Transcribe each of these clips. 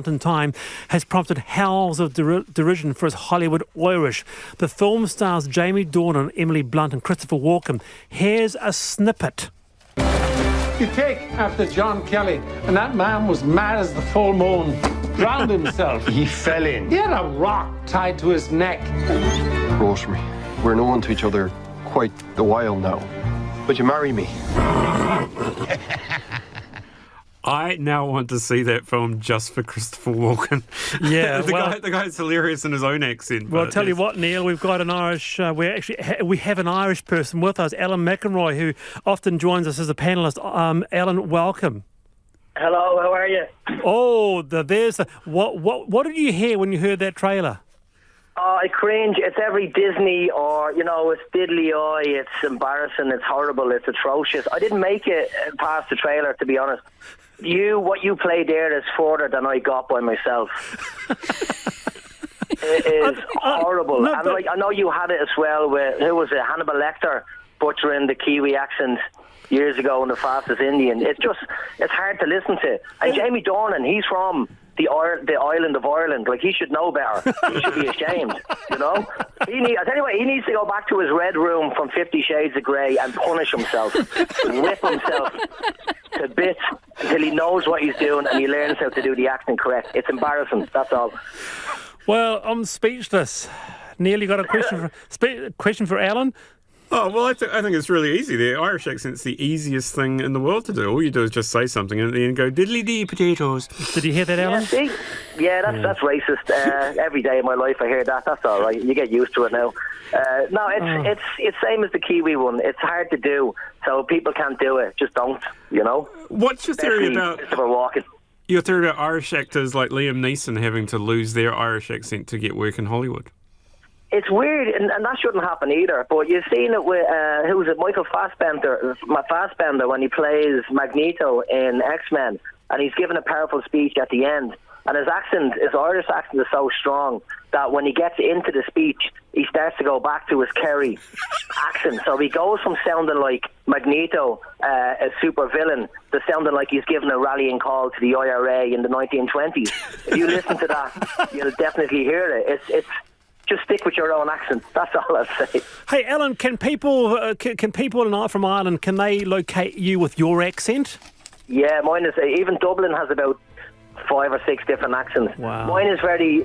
in time has prompted howls of derision for his Hollywood Irish. The film stars Jamie Dornan, Emily Blunt and Christopher Walken. Here's a snippet. You take after John Kelly, and that man was mad as the full moon, drowned himself. He fell in. He had a rock tied to his neck. Rosemary, we're known to each other quite a while now. Would you marry me? I now want to see that film just for Christopher Walken. Yeah, the guy's hilarious in his own accent. Well, I'll tell you what, Neil, we've got an Irish. We have an Irish person with us, Alan McEnroy, who often joins us as a panellist. Alan, welcome. Hello, how are you? Oh, what did you hear when you heard that trailer? Oh, I cringe. It's every Disney or, it's diddly eye, it's embarrassing, it's horrible, it's atrocious. I didn't make it past the trailer, to be honest. What you played there is further than I got by myself. It is horrible. No, and I know you had it as well with, who was it, Hannibal Lecter butchering the Kiwi accent years ago in The Fastest Indian. It's hard to listen to. And Jamie Dornan, he's from the island of Ireland. Like, he should know better. He should be ashamed, I tell you what, he needs to go back to his red room from 50 Shades of Grey and punish himself. Whip himself to bits until he knows what he's doing and he learns how to do the accent correct. It's embarrassing, that's all. Well, I'm speechless. Neil, you got a question for Alan? Oh, well, I think it's really easy. The Irish accent's the easiest thing in the world to do. All you do is just say something and then go, diddly-dee, potatoes. Did you hear that, Alan? That's racist. Every day of my life I hear that. That's all right. You get used to it now. It's same as the Kiwi one. It's hard to do, so people can't do it. Just don't, What's your theory about... Christopher Walken. Your theory about Irish actors like Liam Neeson having to lose their Irish accent to get work in Hollywood? It's weird, and that shouldn't happen either. But you've seen it with Michael Fassbender when he plays Magneto in X-Men, and he's given a powerful speech at the end. And his Irish accent is so strong that when he gets into the speech, he starts to go back to his Kerry accent. So he goes from sounding like Magneto, a super villain, to sounding like he's given a rallying call to the IRA in the 1920s. If you listen to that, you'll definitely hear it. It's just stick with your own accent. That's all I'll say. Hey, Alan, can people from Ireland, can they locate you with your accent? Yeah, mine is. Even Dublin has about 5 or 6 different accents. Wow. Mine is very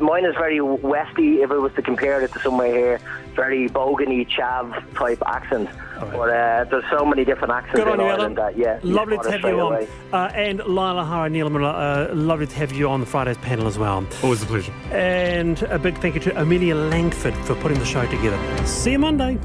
westy. If I was to compare it to somewhere here, very bogany, chav type accent. Right. But there's so many different accents in Ireland that lovely to have you on. And Lila Hara, Neil Miller, lovely to have you on the Friday's panel as well. Always a pleasure. And a big thank you to Amelia Langford for putting the show together. See you Monday.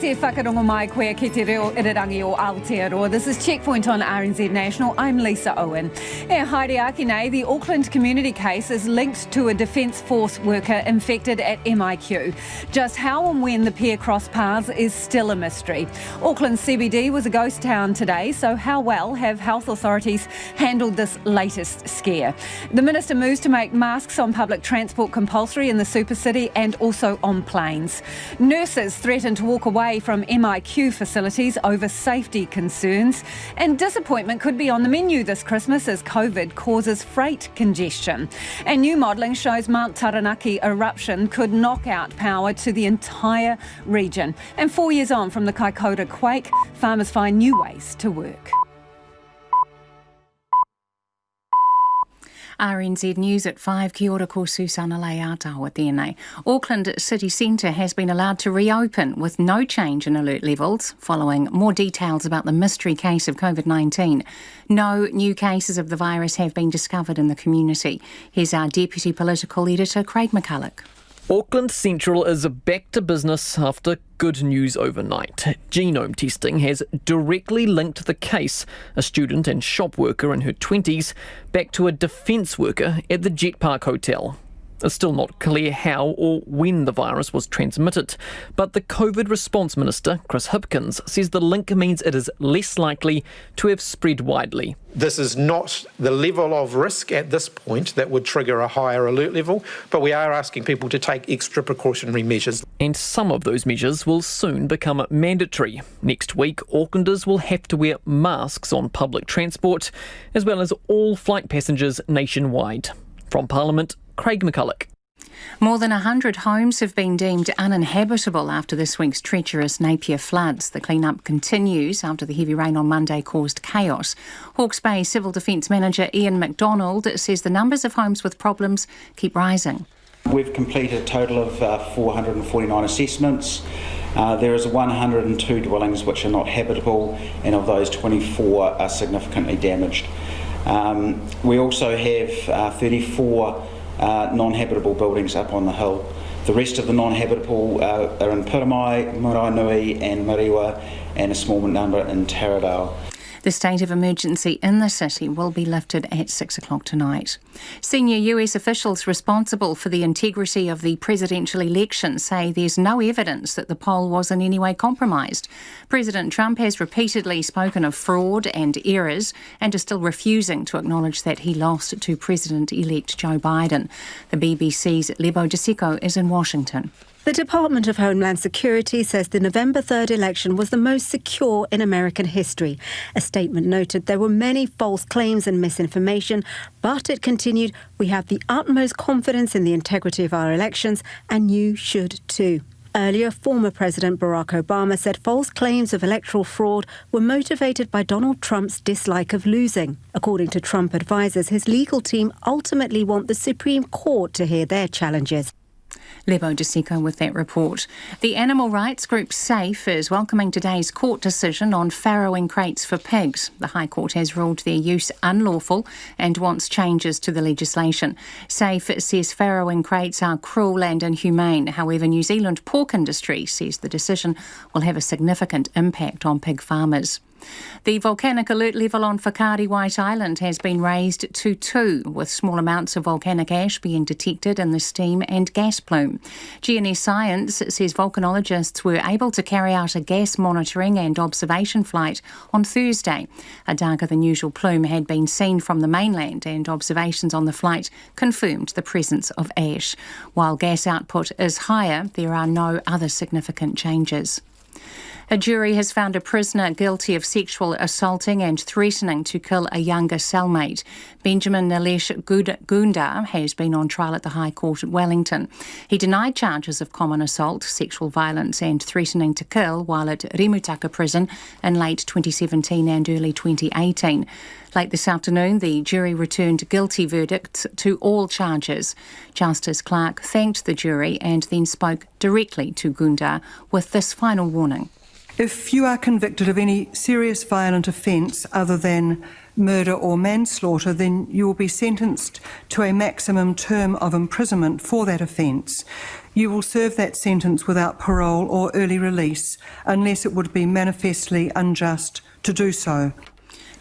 Whakarongo mai koe ki te reo irirangi o Aotearoa. This is Checkpoint on RNZ National. I'm Lisa Owen. Haere aki nei, the Auckland community case is linked to a Defence Force worker infected at MIQ. Just how and when the pair crossed paths is still a mystery. Auckland CBD was a ghost town today, so how well have health authorities handled this latest scare? The Minister moves to make masks on public transport compulsory in the super city and also on planes. Nurses threaten to walk away from MIQ facilities over safety concerns, and disappointment could be on the menu this Christmas as COVID causes freight congestion. And new modelling shows Mount Taranaki eruption could knock out power to the entire region. And 4 years on from the Kaikoura quake, farmers find new ways to work. RNZ News at 5. Kia ora ko Susana Leata at tēnei. Auckland City Centre has been allowed to reopen with no change in alert levels following more details about the mystery case of COVID-19. No new cases of the virus have been discovered in the community. Here's our Deputy Political Editor, Craig McCulloch. Auckland Central is back to business after good news overnight. Genome testing has directly linked the case, a student and shop worker in her 20s, back to a defence worker at the Jet Park Hotel. It's still not clear how or when the virus was transmitted, but the COVID response minister, Chris Hipkins, says the link means it is less likely to have spread widely. This is not the level of risk at this point that would trigger a higher alert level, but we are asking people to take extra precautionary measures. And some of those measures will soon become mandatory. Next week, Aucklanders will have to wear masks on public transport, as well as all flight passengers nationwide. From Parliament, Craig McCulloch. More than 100 homes have been deemed uninhabitable after this week's treacherous Napier floods. The clean-up continues after the heavy rain on Monday caused chaos. Hawke's Bay Civil Defence Manager Ian MacDonald says the numbers of homes with problems keep rising. We've completed a total of 449 assessments. There is 102 dwellings which are not habitable, and of those 24 are significantly damaged. We also have 34 non-habitable buildings up on the hill. The rest of the non-habitable are in Piramai, Maraenui and Mariwa, and a small number in Taradale. The state of emergency in the city will be lifted at 6 o'clock tonight. Senior US officials responsible for the integrity of the presidential election say there's no evidence that the poll was in any way compromised. President Trump has repeatedly spoken of fraud and errors and is still refusing to acknowledge that he lost to President-elect Joe Biden. The BBC's Lebo DeSico is in Washington. The Department of Homeland Security says the November 3rd election was the most secure in American history. A statement noted there were many false claims and misinformation, but it continued, "We have the utmost confidence in the integrity of our elections, and you should too." Earlier, former President Barack Obama said false claims of electoral fraud were motivated by Donald Trump's dislike of losing. According to Trump advisors, his legal team ultimately want the Supreme Court to hear their challenges. Lebo DeSico with that report. The animal rights group SAFE is welcoming today's court decision on farrowing crates for pigs. The High Court has ruled their use unlawful and wants changes to the legislation. SAFE says farrowing crates are cruel and inhumane. However, New Zealand pork industry says the decision will have a significant impact on pig farmers. The volcanic alert level on Whakaari White Island has been raised to 2, with small amounts of volcanic ash being detected in the steam and gas plume. GNS Science says volcanologists were able to carry out a gas monitoring and observation flight on Thursday. A darker than usual plume had been seen from the mainland, and observations on the flight confirmed the presence of ash. While gas output is higher, there are no other significant changes. A jury has found a prisoner guilty of sexual assaulting and threatening to kill a younger cellmate. Benjamin Nilesh Gundar has been on trial at the High Court at Wellington. He denied charges of common assault, sexual violence and threatening to kill while at Rimutaka Prison in late 2017 and early 2018. Late this afternoon, the jury returned guilty verdicts to all charges. Justice Clark thanked the jury and then spoke directly to Gundar with this final warning. If you are convicted of any serious violent offence other than murder or manslaughter, then you will be sentenced to a maximum term of imprisonment for that offence. You will serve that sentence without parole or early release unless it would be manifestly unjust to do so.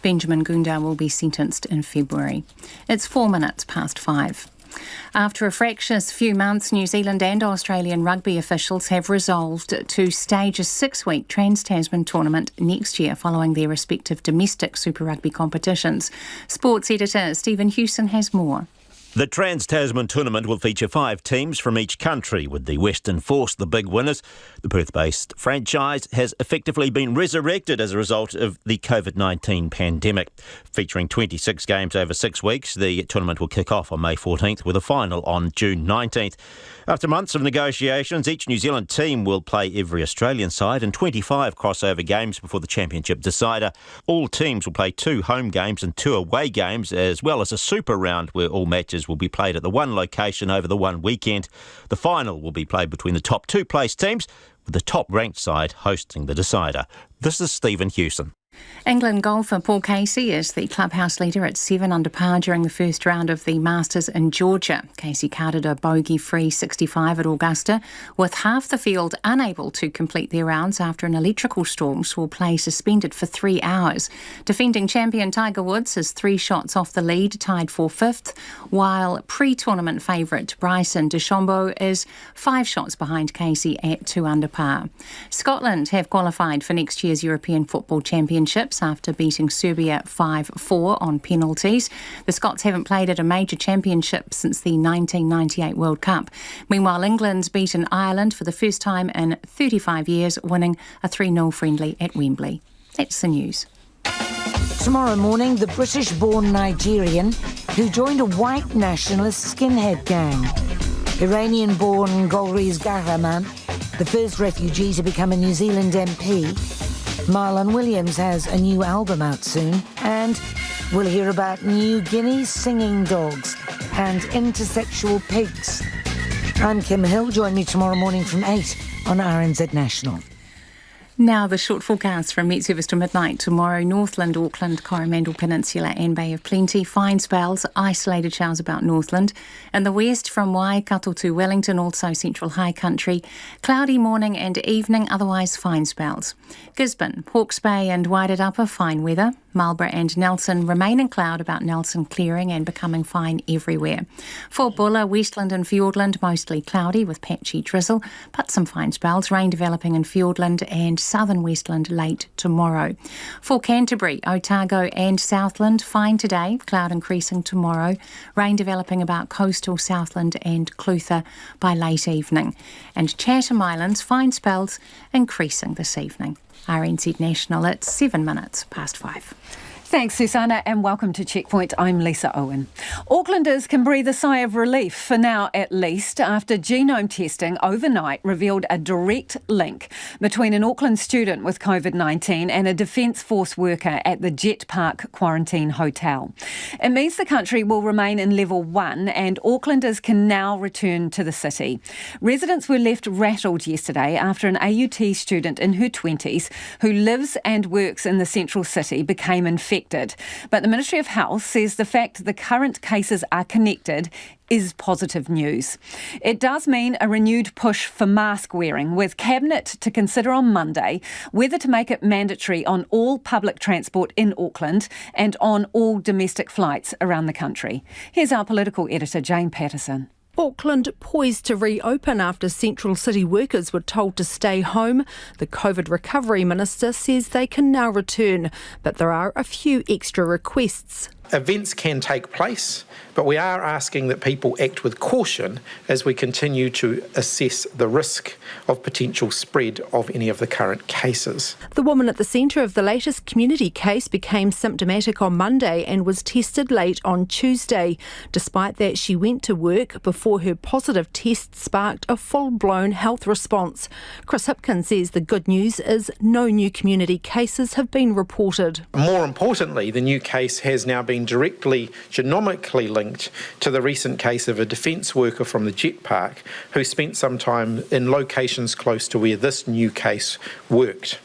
Benjamin Gundar will be sentenced in February. It's 4 minutes past 5. After a fractious few months, New Zealand and Australian rugby officials have resolved to stage a 6-week Trans-Tasman tournament next year following their respective domestic Super Rugby competitions. Sports editor Stephen Hewson has more. The Trans-Tasman tournament will feature 5 teams from each country, with the Western Force the big winners. The Perth-based franchise has effectively been resurrected as a result of the COVID-19 pandemic. Featuring 26 games over 6 weeks, the tournament will kick off on May 14th with a final on June 19th. After months of negotiations, each New Zealand team will play every Australian side in 25 crossover games before the championship decider. All teams will play 2 home games and 2 away games, as well as a super round where all matches will be played at the one location over the one weekend. The final will be played between the top 2 placed teams, with the top ranked side hosting the decider. This is Stephen Hewson. England golfer Paul Casey is the clubhouse leader at 7 under par during the first round of the Masters in Georgia. Casey carded a bogey-free 65 at Augusta, with half the field unable to complete their rounds after an electrical storm saw play suspended for 3 hours. Defending champion Tiger Woods is 3 shots off the lead, tied for 5th, while pre-tournament favourite Bryson DeChambeau is 5 shots behind Casey at 2 under par. Scotland have qualified for next year's European Football Championships after beating Serbia 5-4 on penalties. The Scots haven't played at a major championship since the 1998 World Cup. Meanwhile, England's beaten Ireland for the first time in 35 years, winning a 3-0 friendly at Wembley. That's the news. Tomorrow morning, the British-born Nigerian who joined a white nationalist skinhead gang. Iranian-born Golriz Ghahraman, the first refugee to become a New Zealand MP. Marlon Williams has a new album out soon, and we'll hear about New Guinea's singing dogs and intersexual pigs. I'm Kim Hill. Join me tomorrow morning from 8 on RNZ National. Now the short forecast from Met Service to midnight tomorrow. Northland, Auckland, Coromandel Peninsula and Bay of Plenty. Fine spells, isolated showers about Northland. In the west from Waikato to Wellington, also central high country. Cloudy morning and evening, otherwise fine spells. Gisborne, Hawke's Bay and Wairarapa, fine weather. Marlborough and Nelson remain in cloud, about Nelson clearing and becoming fine everywhere. For Bulla, Westland and Fiordland, mostly cloudy with patchy drizzle, but some fine spells. Rain developing in Fiordland and southern Westland late tomorrow. For Canterbury, Otago and Southland, fine today, cloud increasing tomorrow. Rain developing about coastal Southland and Clutha by late evening. And Chatham Islands, fine spells increasing this evening. RNZ National at 7 minutes past 5. Thanks, Susanna, and welcome to Checkpoint. I'm Lisa Owen. Aucklanders can breathe a sigh of relief, for now at least, after genome testing overnight revealed a direct link between an Auckland student with COVID-19 and a Defence Force worker at the Jet Park Quarantine Hotel. It means the country will remain in level 1 and Aucklanders can now return to the city. Residents were left rattled yesterday after an AUT student in her 20s who lives and works in the central city became infected. But the Ministry of Health says the fact the current cases are connected is positive news. It does mean a renewed push for mask wearing, with Cabinet to consider on Monday whether to make it mandatory on all public transport in Auckland and on all domestic flights around the country. Here's our political editor, Jane Patterson. Auckland poised to reopen after central city workers were told to stay home. The COVID recovery minister says they can now return, but there are a few extra requests. Events can take place, but we are asking that people act with caution as we continue to assess the risk of potential spread of any of the current cases. The woman at the centre of the latest community case became symptomatic on Monday and was tested late on Tuesday. Despite that, she went to work before her positive test sparked a full-blown health response. Chris Hipkins says the good news is no new community cases have been reported. More importantly, the new case has now been directly genomically linked to the recent case of a defence worker from the Jet Park who spent some time in locations close to where this new case worked.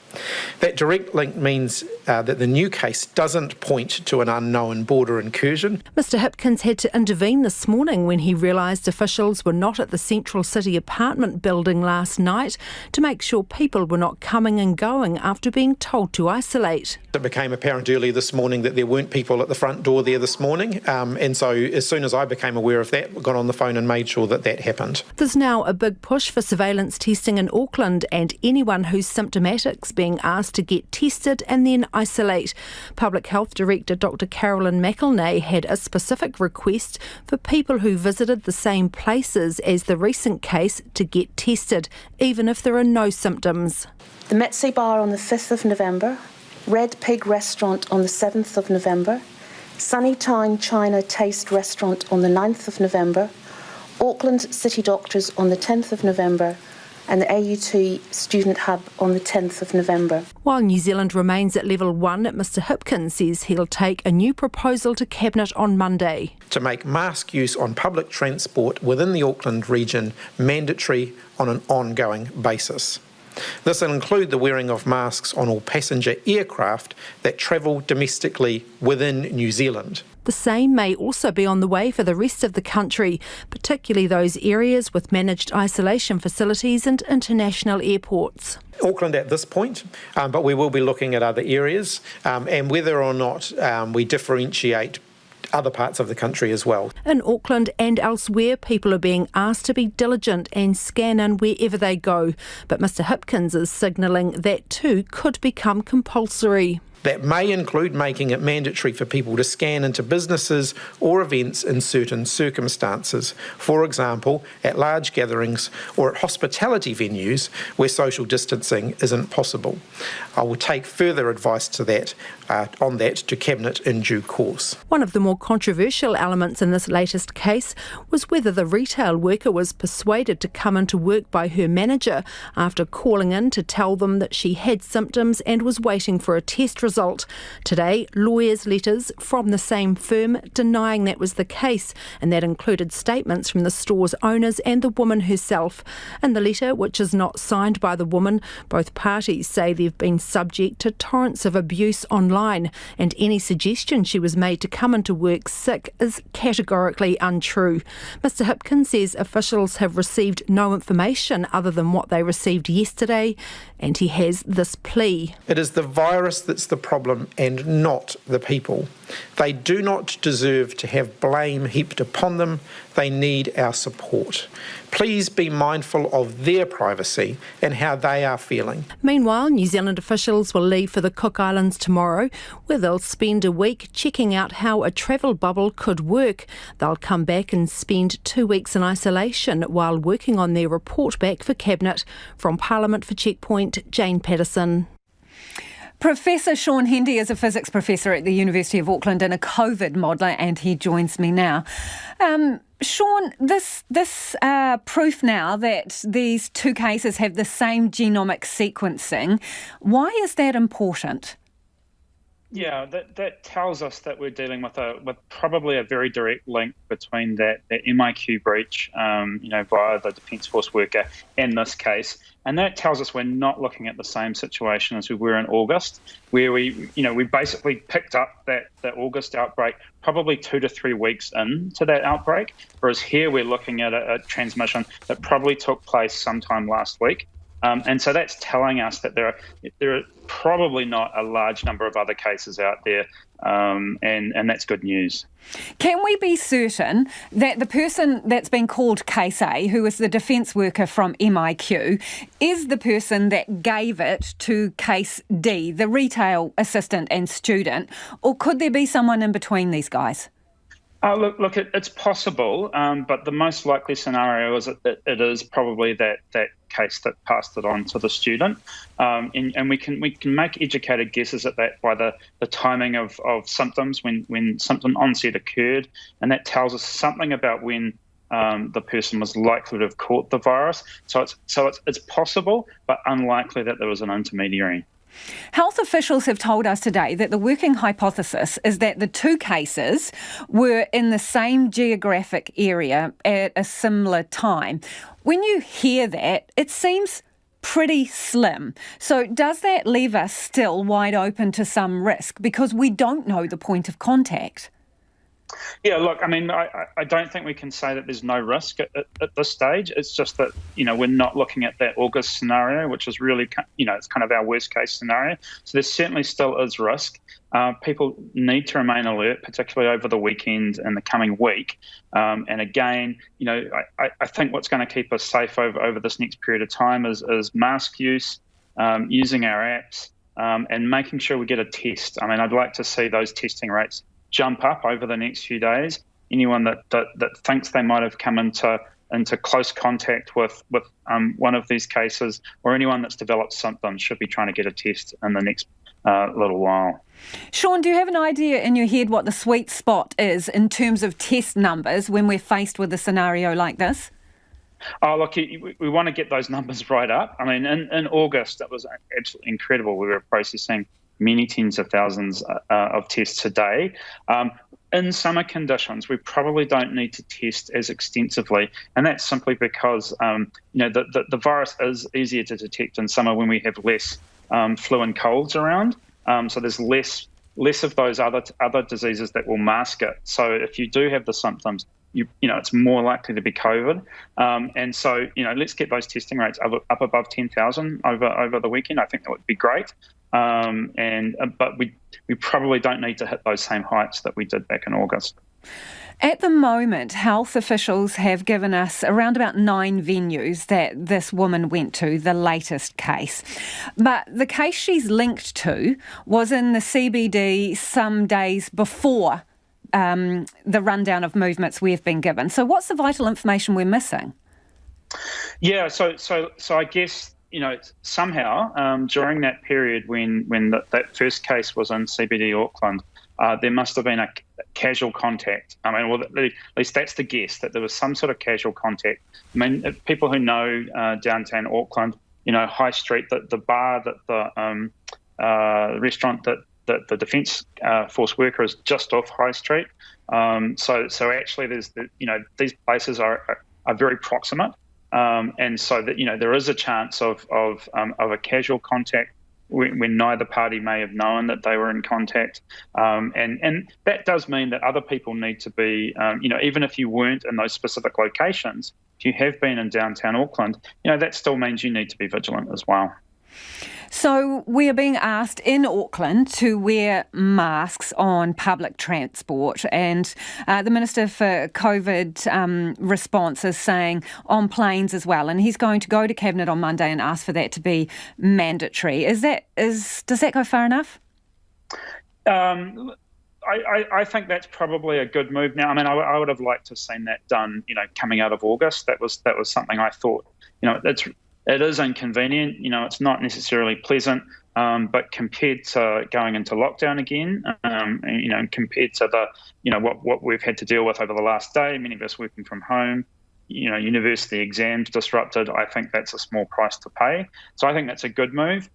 That direct link means that the new case doesn't point to an unknown border incursion. Mr Hipkins had to intervene this morning when he realised officials were not at the Central City apartment building last night to make sure people were not coming and going after being told to isolate. It became apparent early this morning that there weren't people at the front door there this morning, and so as soon as I became aware of that, got on the phone and made sure that that happened. There's now a big push for surveillance testing in Auckland, and anyone who's symptomatic's being asked to get tested and then isolate. Public Health Director Dr Carolyn McElnay had a specific request for people who visited the same places as the recent case to get tested, even if there are no symptoms. The Mitzi Bar on the 5th of November, Red Pig Restaurant on the 7th of November, Sunnytime China Taste Restaurant on the 9th of November, Auckland City Doctors on the 10th of November, and the AUT Student Hub on the 10th of November. While New Zealand remains at level 1, Mr Hipkins says he'll take a new proposal to Cabinet on Monday. To make mask use on public transport within the Auckland region mandatory on an ongoing basis. This will include the wearing of masks on all passenger aircraft that travel domestically within New Zealand. The same may also be on the way for the rest of the country, particularly those areas with managed isolation facilities and international airports. Auckland at this point, but we will be looking at other areas and whether or not we differentiate other parts of the country as well. In Auckland and elsewhere, people are being asked to be diligent and scan in wherever they go. But Mr Hipkins is signalling that too could become compulsory. That may include making it mandatory for people to scan into businesses or events in certain circumstances. For example, at large gatherings or at hospitality venues where social distancing isn't possible. I will take further advice to that on that to Cabinet in due course. One of the more controversial elements in this latest case was whether the retail worker was persuaded to come into work by her manager after calling in to tell them that she had symptoms and was waiting for a test result. Today, lawyers' letters from the same firm denying that was the case, and that included statements from the store's owners and the woman herself. In the letter, which is not signed by the woman, both parties say they've been subject to torrents of abuse online, and any suggestion she was made to come into work sick is categorically untrue. Mr Hipkins says officials have received no information other than what they received yesterday, and he has this plea. It is the virus that's the problem and not the people. They do not deserve to have blame heaped upon them. They need our support. Please be mindful of their privacy and how they are feeling. Meanwhile, New Zealand officials will leave for the Cook Islands tomorrow, where they'll spend a week checking out how a travel bubble could work. They'll come back and spend 2 weeks in isolation while working on their report back for Cabinet. From Parliament for Checkpoint, Jane Patterson. Professor Sean Hendy is a physics professor at the University of Auckland and a COVID modeller, and he joins me now. Sean, this proof now that these two cases have the same genomic sequencing, why is that important? Yeah, that tells us that we're dealing with probably a very direct link between that MIQ breach, via the Defence Force worker, and this case, and that tells us we're not looking at the same situation as we were in August, where we basically picked up that August outbreak probably 2 to 3 weeks into that outbreak, whereas here we're looking at a transmission that probably took place sometime last week. And so that's telling us that there are probably not a large number of other cases out there, and that's good news. Can we be certain that the person that's been called Case A, who is the defence worker from MIQ, is the person that gave it to Case D, the retail assistant and student, or could there be someone in between these guys? Look, it's possible, but the most likely scenario is that it is probably that case that passed it on to the student, and we can make educated guesses at that by the timing of symptoms when symptom onset occurred, and that tells us something about when the person was likely to have caught the virus. So it's possible, but unlikely that there was an intermediary. Health officials have told us today that the working hypothesis is that the two cases were in the same geographic area at a similar time. When you hear that, it seems pretty slim. So does that leave us still wide open to some risk because we don't know the point of contact? Yeah, look, I mean, I don't think we can say that there's no risk at this stage. It's just that, we're not looking at that August scenario, which is really, it's kind of our worst case scenario. So there certainly still is risk. People need to remain alert, particularly over the weekend and the coming week. And again, I think what's going to keep us safe over this next period of time is mask use, using our apps, and making sure we get a test. I mean, I'd like to see those testing rates jump up over the next few days. Anyone that thinks they might have come into close contact with one of these cases, or anyone that's developed symptoms, should be trying to get a test in the next little while. Sean, do you have an idea in your head what the sweet spot is in terms of test numbers when we're faced with a scenario like this? Oh, look, we want to get those numbers right up. I mean, in August, that was absolutely incredible. We were processing many tens of thousands of tests a day. In summer conditions, we probably don't need to test as extensively, and that's simply because the virus is easier to detect in summer when we have less flu and colds around. So there's less of those other diseases that will mask it. So if you do have the symptoms, it's more likely to be COVID. And so let's get those testing rates up above 10,000 over the weekend. I think that would be great. But we probably don't need to hit those same heights that we did back in August. At the moment, health officials have given us around about 9 venues that this woman went to, the latest case. But the case she's linked to was in the CBD some days before the rundown of movements we've been given. So what's the vital information we're missing? Yeah, so I guess, somehow during that period when that first case was in CBD Auckland, there must have been a casual contact. I mean, well, at least that's the guess, that there was some sort of casual contact. I mean, people who know downtown Auckland, High Street, the bar, that the restaurant that the Defence Force worker is just off High Street. So actually, these places are very proximate, and so that there is a chance of a casual contact when neither party may have known that they were in contact, and that does mean that other people need to be, even if you weren't in those specific locations, if you have been in downtown Auckland, that still means you need to be vigilant as well. So we are being asked in Auckland to wear masks on public transport, and the Minister for COVID response is saying on planes as well, and he's going to go to Cabinet on Monday and ask for that to be mandatory. Does that go far enough? I think that's probably a good move now. I mean, I would have liked to have seen that done, coming out of August. That was something I thought, it is inconvenient, it's not necessarily pleasant, but compared to going into lockdown again, compared to what we've had to deal with over the last day, many of us working from home, university exams disrupted, I think that's a small price to pay. So I think that's a good move.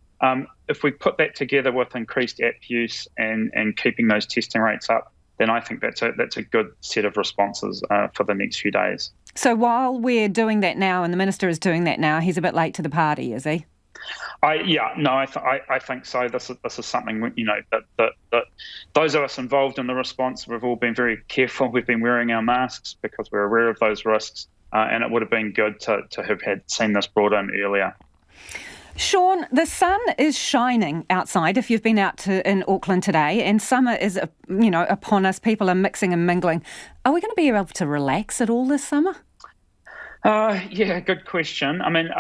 If we put that together with increased app use and keeping those testing rates up, then I think that's a good set of responses for the next few days. So while we're doing that now and the Minister is doing that now, he's a bit late to the party, is he? I think so. This is something, that those of us involved in the response, we've all been very careful. We've been wearing our masks because we're aware of those risks, and it would have been good to have seen this brought in earlier. Sean, the sun is shining outside if you've been out in Auckland today, and summer is, upon us. People are mixing and mingling. Are we going to be able to relax at all this summer? Yeah, good question. I mean,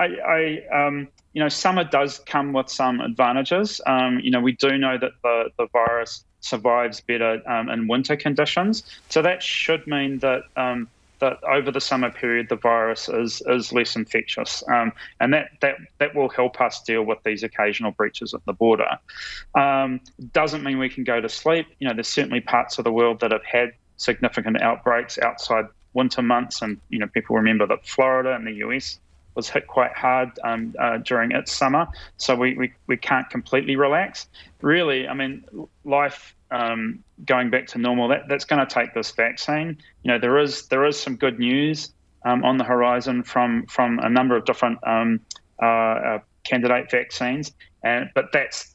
summer does come with some advantages. We do know that the virus survives better in winter conditions, so that should mean that that over the summer period the virus is less infectious, and that will help us deal with these occasional breaches at the border. Doesn't mean we can go to sleep. There's certainly parts of the world that have had significant outbreaks outside winter months, and people remember that Florida in the US was hit quite hard during its summer, so we can't completely relax. Really, I mean, life going back to normal, that's going to take this vaccine. There is some good news on the horizon from a number of different candidate vaccines, but that's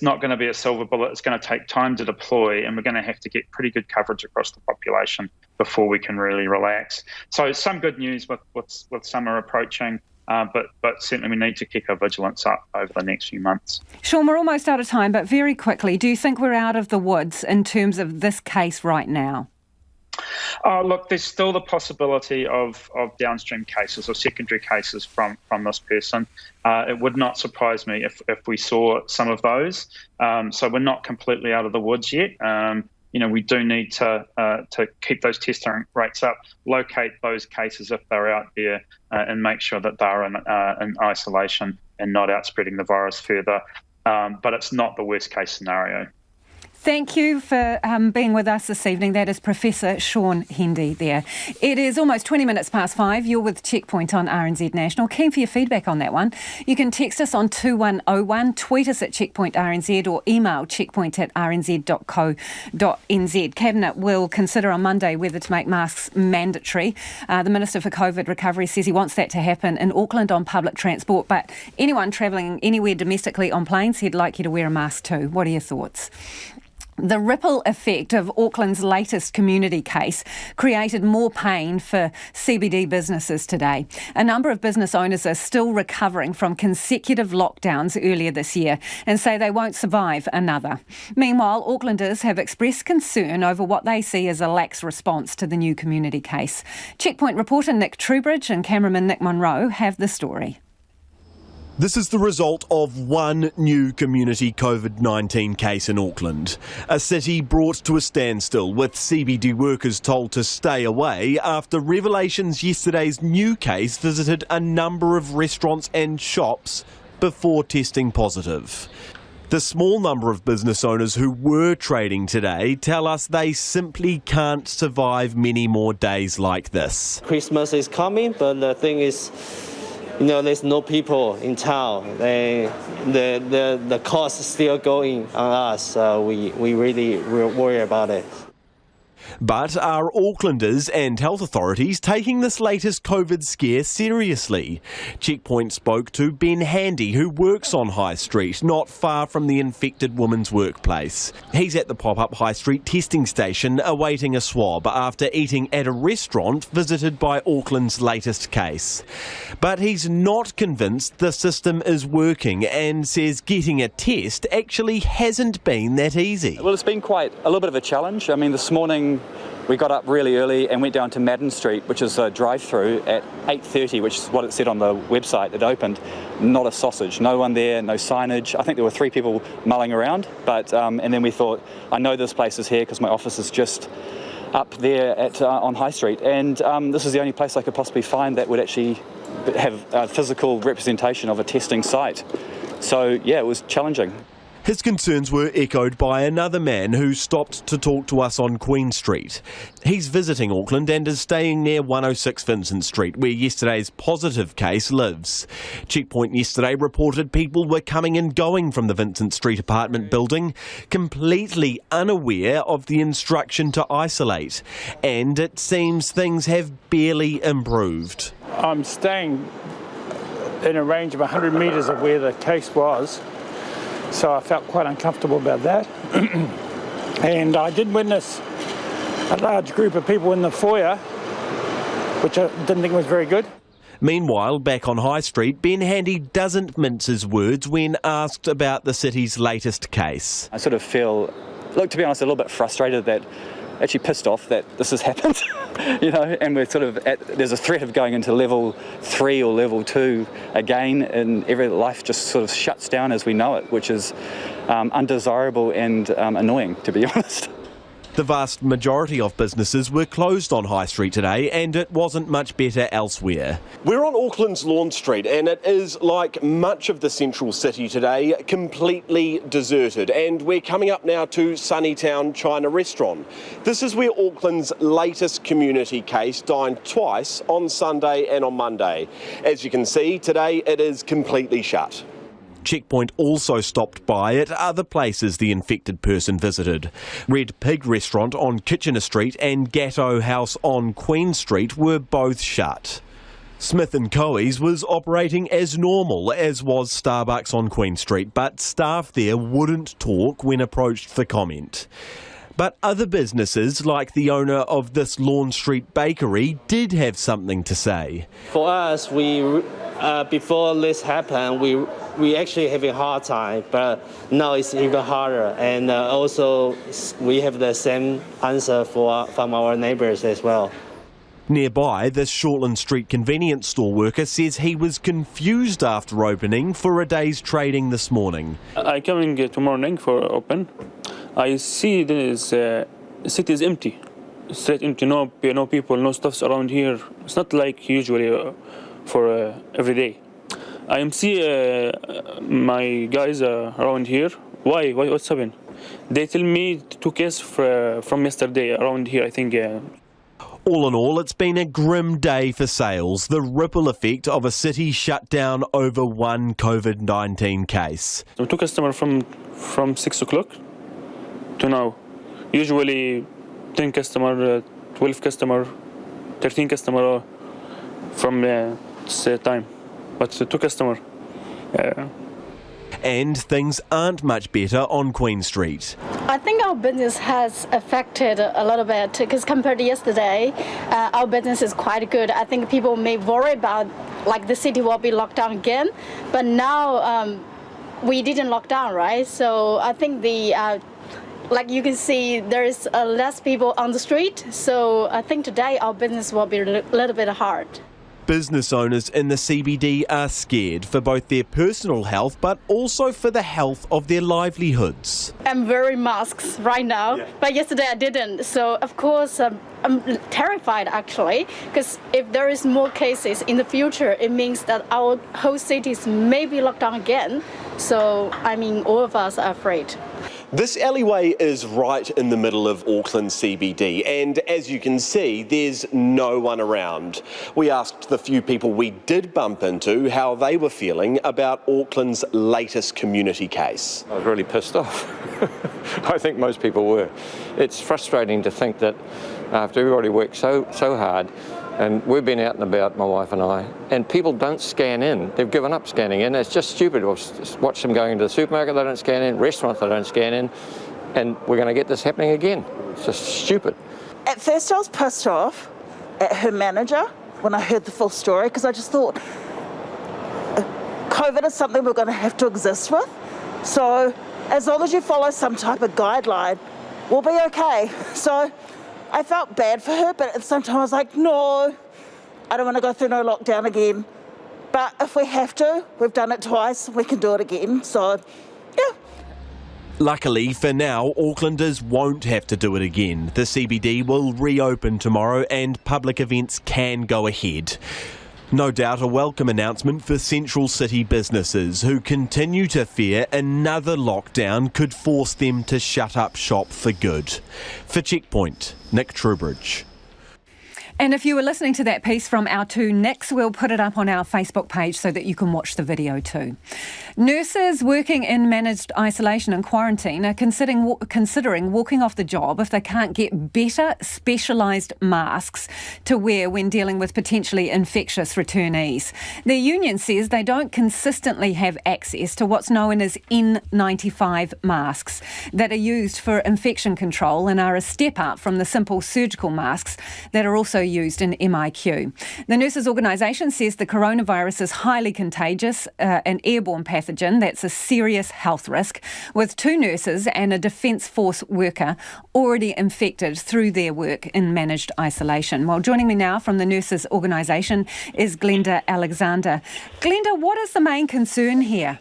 not going to be a silver bullet. It's going to take time to deploy, and we're going to have to get pretty good coverage across the population before we can really relax. So some good news with summer approaching, but certainly we need to keep our vigilance up over the next few months. Sean, we're almost out of time, but very quickly, do you think we're out of the woods in terms of this case right now? Look, there's still the possibility of downstream cases or secondary cases from this person. It would not surprise me if we saw some of those. So we're not completely out of the woods yet. We do need to keep those testing rates up, locate those cases if they're out there, and make sure that they're in isolation and not out spreading the virus further. But it's not the worst case scenario. Thank you for being with us this evening. That is Professor Sean Hendy there. It is almost 20 minutes past 5. You're with Checkpoint on RNZ National. Keen for your feedback on that one. You can text us on 2101, tweet us at Checkpoint RNZ or email checkpoint@rnz.co.nz. Cabinet will consider on Monday whether to make masks mandatory. The Minister for COVID Recovery says he wants that to happen in Auckland on public transport, but anyone travelling anywhere domestically on planes, he'd like you to wear a mask too. What are your thoughts? The ripple effect of Auckland's latest community case created more pain for CBD businesses today. A number of business owners are still recovering from consecutive lockdowns earlier this year and say they won't survive another. Meanwhile, Aucklanders have expressed concern over what they see as a lax response to the new community case. Checkpoint reporter Nick Trubridge and cameraman Nick Monroe have the story. This is the result of one new community COVID-19 case in Auckland. A city brought to a standstill with CBD workers told to stay away after revelations yesterday's new case visited a number of restaurants and shops before testing positive. The small number of business owners who were trading today tell us they simply can't survive many more days like this. Christmas is coming, but the thing is, there's no people in town. The cost is still going on us, so we really worry about it. But are Aucklanders and health authorities taking this latest COVID scare seriously? Checkpoint spoke to Ben Handy, who works on High Street, not far from the infected woman's workplace. He's at the pop-up High Street testing station awaiting a swab after eating at a restaurant visited by Auckland's latest case. But he's not convinced the system is working and says getting a test actually hasn't been that easy. Well, it's been quite a little bit of a challenge. I mean, this morning we got up really early and went down to Madden Street, which is a drive-through, at 8:30, which is what it said on the website. It opened. Not a sausage. No one there, no signage. I think there were 3 people mulling around, but and then we thought, I know this place is here because my office is just up there at on High Street, and this is the only place I could possibly find that would actually have a physical representation of a testing site. So yeah, it was challenging. His concerns were echoed by another man who stopped to talk to us on Queen Street. He's visiting Auckland and is staying near 106 Vincent Street, where yesterday's positive case lives. Checkpoint yesterday reported people were coming and going from the Vincent Street apartment building, completely unaware of the instruction to isolate. And it seems things have barely improved. I'm staying in a range of 100 metres of where the case was. So I felt quite uncomfortable about that. And I did witness a large group of people in the foyer, which I didn't think was very good. Meanwhile, back on High Street, Ben Handy doesn't mince his words when asked about the city's latest case. I sort of feel, to be honest, a little bit frustrated that, actually pissed off that this has happened, and we're sort of there's a threat of going into level 3 or level 2 again, and every life just sort of shuts down as we know it, which is undesirable and annoying, to be honest. The vast majority of businesses were closed on High Street today, and it wasn't much better elsewhere. We're on Auckland's Lawn Street, and it is, like much of the central city today, completely deserted. And we're coming up now to Sunnytown China Restaurant. This is where Auckland's latest community case dined twice on Sunday and on Monday. As you can see, today it is completely shut. Checkpoint also stopped by at other places the infected person visited. Red Pig Restaurant on Kitchener Street and Gatto House on Queen Street were both shut. Smith & Coe's was operating as normal, as was Starbucks on Queen Street, but staff there wouldn't talk when approached for comment. But other businesses, like the owner of this Lawn Street bakery, did have something to say. For us, before this happened, we actually have a hard time, but now it's even harder. And also, we have the same answer from our neighbours as well. Nearby, this Shortland Street convenience store worker says he was confused after opening for a day's trading this morning. I coming tomorrow morning for open. I see this city is empty, straight empty. No people, no stuffs around here. It's not like usually for every day. I am see my guys around here. Why? What's happened? they tell me 2 cases from yesterday around here, I think. All in all, it's been a grim day for sales, the ripple effect of a city shut down over one COVID-19 case. So 2 customers from 6 o'clock to now. Usually 10 customer, 12 customer, 13 customer from this time. But 2 customer. And things aren't much better on Queen Street. I think our business has affected a little bit because compared to yesterday, our business is quite good. I think people may worry about like the city will be locked down again, but now we didn't lock down, right? So I think like you can see, there's less people on the street. So I think today our business will be a little bit hard. Business owners in the CBD are scared for both their personal health but also for the health of their livelihoods. I'm wearing masks right now, but yesterday I didn't. So of course I'm terrified actually, because if there is more cases in the future, it means that our whole cities may be locked down again. So I mean, all of us are afraid. This alleyway is right in the middle of Auckland CBD, and as you can see, there's no one around. We asked the few people we did bump into how they were feeling about Auckland's latest community case. I was really pissed off. I think most people were. It's frustrating to think that after everybody worked so hard, and we've been out and about, my wife and I, and people don't scan in. They've given up scanning in. It's just stupid. Watch them going into the supermarket, they don't scan in, restaurants, they don't scan in, and we're going to get this happening again. It's just stupid. At first I was pissed off at her manager when I heard the full story, because I just thought COVID is something we're going to have to exist with. So as long as you follow some type of guideline, we'll be okay. So I felt bad for her, but at the same time I was like, no, I don't want to go through no lockdown again. But if we have to, we've done it twice, we can do it again. So, yeah. Luckily for now, Aucklanders won't have to do it again. The CBD will reopen tomorrow and public events can go ahead. No doubt a welcome announcement for central city businesses who continue to fear another lockdown could force them to shut up shop for good. For Checkpoint, Nick Trubridge. And if you were listening to that piece from our two Nicks, we'll put it up on our Facebook page so that you can watch the video too. Nurses working in managed isolation and quarantine are considering walking off the job if they can't get better specialised masks to wear when dealing with potentially infectious returnees. Their union says they don't consistently have access to what's known as N95 masks that are used for infection control and are a step up from the simple surgical masks that are also used in MIQ. The Nurses Organisation says the coronavirus is highly contagious, an airborne pathogen that's a serious health risk, with 2 nurses and a Defence Force worker already infected through their work in managed isolation. Well, joining me now from the Nurses Organisation is Glenda Alexander. Glenda, what is the main concern here?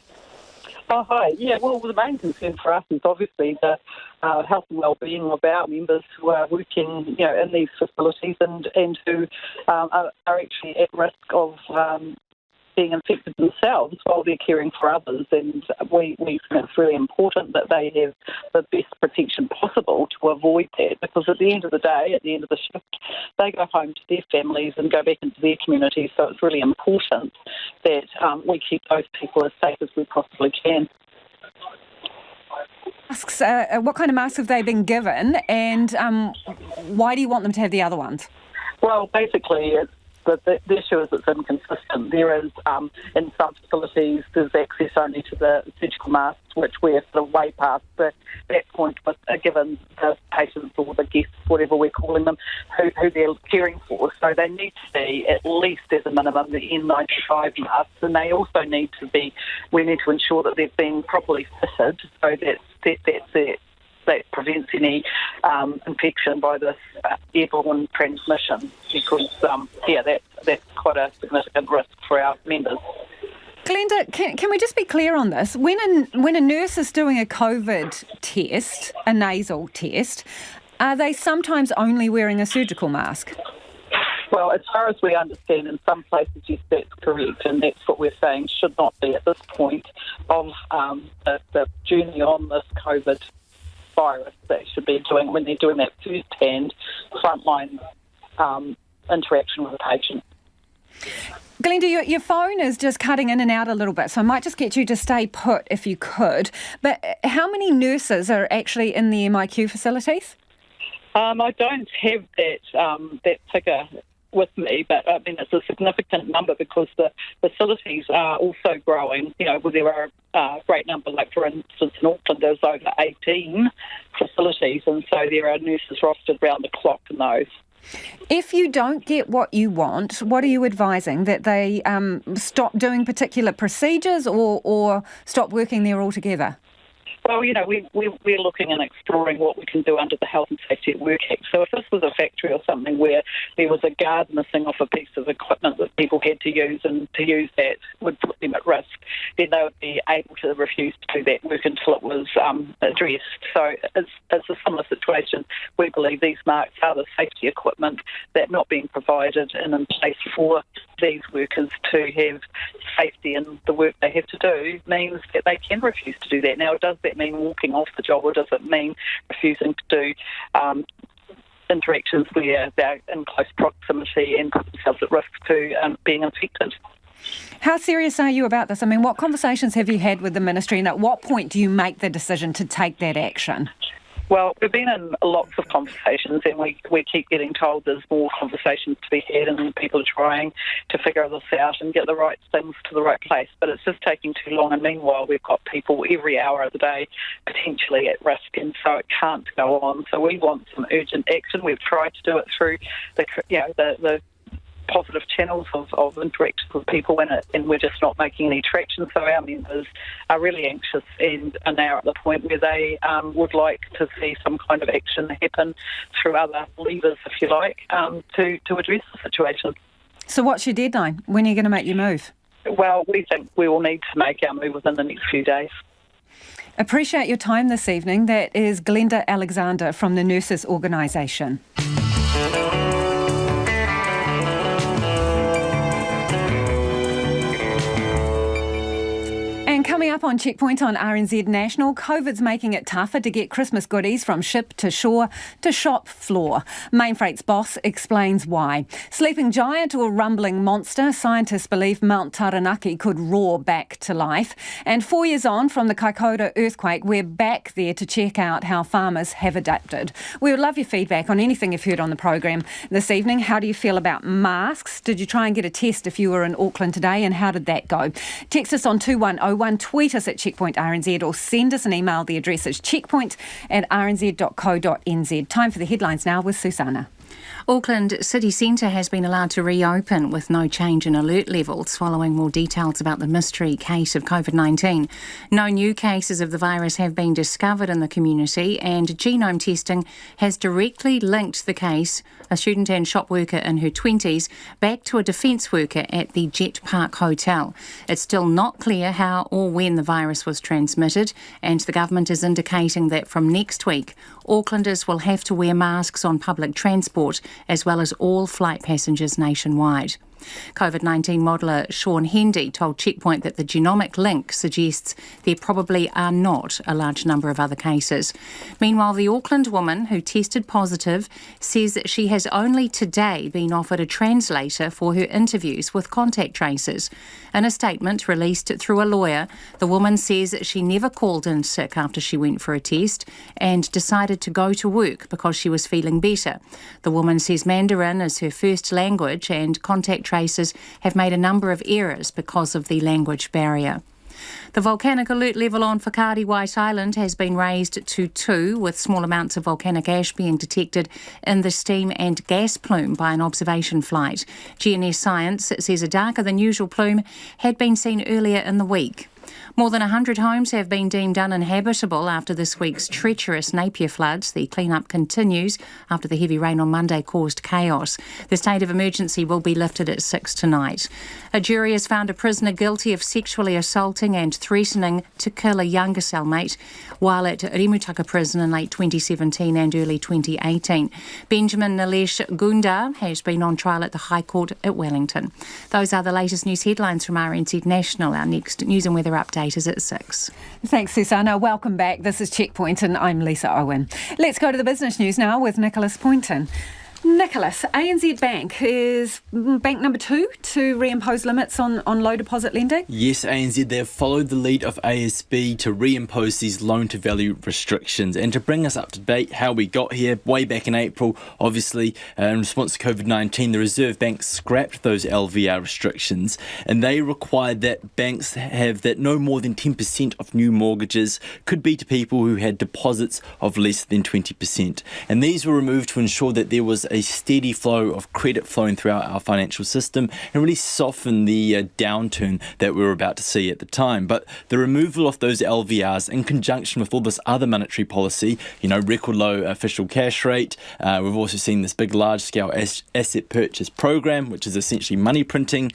Oh, hi. Yeah, well, the main concern for us is obviously the health and well-being of our members who are working, in these facilities and who are actually at risk of being infected themselves while they're caring for others. And we think it's really important that they have the best protection possible to avoid that, because at the end of the day, at the end of the shift, they go home to their families and go back into their communities. So it's really important that we keep those people as safe as we possibly can. Masks, what kind of masks have they been given, and why do you want them to have the other ones? Well, basically, the issue is it's inconsistent. There is, in some facilities, there's access only to the surgical masks, which we're sort of way past that point with given the patients or the guests, whatever we're calling them, who they're caring for. So they need to be, at least as a minimum, the N95 masks, and they also need to be, we need to ensure that they've been properly fitted, so that prevents any infection by this airborne transmission, because that's quite a significant risk for our members. Glenda, can we just be clear on this? When a nurse is doing a COVID test, a nasal test, are they sometimes only wearing a surgical mask? Well, as far as we understand, in some places, yes, that's correct, and that's what we're saying should not be at this point of the journey on this COVID virus they should be doing when they're doing that first-hand frontline interaction with a patient. Glenda, your phone is just cutting in and out a little bit, so I might just get you to stay put if you could. But how many nurses are actually in the MIQ facilities? I don't have that figure with me, but I mean it's a significant number because the facilities are also growing. You know, there are a great number, like for instance in Auckland there's over 18 facilities, and so there are nurses rostered round the clock in those. If you don't get what you want, what are you advising? That they stop doing particular procedures or stop working there altogether? Well, you know, we're looking and exploring what we can do under the Health and Safety at Work Act. So if this was a factory or something where there was a guard missing off a piece of equipment that people had to use, and to use that would put them at risk, then they would be able to refuse to do that work until it was addressed. So it's a similar situation. We believe these marks are the safety equipment that not being provided and in place for these workers to have safety in the work they have to do means that they can refuse to do that. Now, does that mean walking off the job, or does it mean refusing to do interactions where they're in close proximity and put themselves at risk to being infected? How serious are you about this? I mean, what conversations have you had with the ministry, and at what point do you make the decision to take that action? Well, we've been in lots of conversations, and we keep getting told there's more conversations to be had, and people are trying to figure this out and get the right things to the right place. But it's just taking too long, and meanwhile we've got people every hour of the day potentially at risk, and so it can't go on. So we want some urgent action. We've tried to do it through the positive channels of interaction with people, and we're just not making any traction. So our members are really anxious and are now at the point where they would like to see some kind of action happen through other levers, if you like, to address the situation. So what's your deadline? When are you going to make your move? Well, we think we will need to make our move within the next few days. Appreciate your time this evening. That is Glenda Alexander from the Nurses Organisation. And coming up on Checkpoint on RNZ National, COVID's making it tougher to get Christmas goodies from ship to shore to shop floor. Mainfreight's boss explains why. Sleeping giant or rumbling monster, scientists believe Mount Taranaki could roar back to life. And 4 years on from the Kaikoura earthquake, we're back there to check out how farmers have adapted. We would love your feedback on anything you've heard on the program this evening. How do you feel about masks? Did you try and get a test if you were in Auckland today, and how did that go? Text us on 2101, tweet us at Checkpoint RNZ, or send us an email. The address is checkpoint@rnz.co.nz. Time for the headlines now with Susanna. Auckland city centre has been allowed to reopen with no change in alert levels following more details about the mystery case of COVID-19. No new cases of the virus have been discovered in the community, and genome testing has directly linked the case, a student and shop worker in her 20s, back to a defence worker at the Jet Park Hotel. It's still not clear how or when the virus was transmitted, and the government is indicating that from next week, Aucklanders will have to wear masks on public transport, as well as all flight passengers nationwide. COVID-19 modeller Sean Hendy told Checkpoint that the genomic link suggests there probably are not a large number of other cases. Meanwhile, the Auckland woman who tested positive says that she has only today been offered a translator for her interviews with contact tracers. In a statement released through a lawyer, the woman says she never called in sick after she went for a test and decided to go to work because she was feeling better. The woman says Mandarin is her first language, and contact tracers have made a number of errors because of the language barrier. The volcanic alert level on Whakaari White Island has been raised to 2, with small amounts of volcanic ash being detected in the steam and gas plume by an observation flight. GNS Science says a darker than usual plume had been seen earlier in the week. More than 100 homes have been deemed uninhabitable after this week's treacherous Napier floods. The clean-up continues after the heavy rain on Monday caused chaos. The state of emergency will be lifted at 6 tonight. A jury has found a prisoner guilty of sexually assaulting and threatening to kill a younger cellmate while at Rimutaka prison in late 2017 and early 2018. Benjamin Nilesh Gundar has been on trial at the High Court at Wellington. Those are the latest news headlines from RNZ National. Our next news and weather update date is at 6. Thanks, Susanna. Welcome back. This is Checkpoint and I'm Lisa Owen. Let's go to the business news now with Nicholas Poynton. Nicholas, ANZ Bank is bank number 2 to reimpose limits on low deposit lending? Yes, ANZ, they have followed the lead of ASB to reimpose these loan-to-value restrictions. And to bring us up to date how we got here, way back in April, obviously, in response to COVID-19, the Reserve Bank scrapped those LVR restrictions, and they required that banks have that no more than 10% of new mortgages could be to people who had deposits of less than 20%. And these were removed to ensure that there was a steady flow of credit flowing throughout our financial system and really soften the downturn that we were about to see at the time. But the removal of those LVRs in conjunction with all this other monetary policy, record low official cash rate, we've also seen this big large-scale asset purchase program, which is essentially money printing.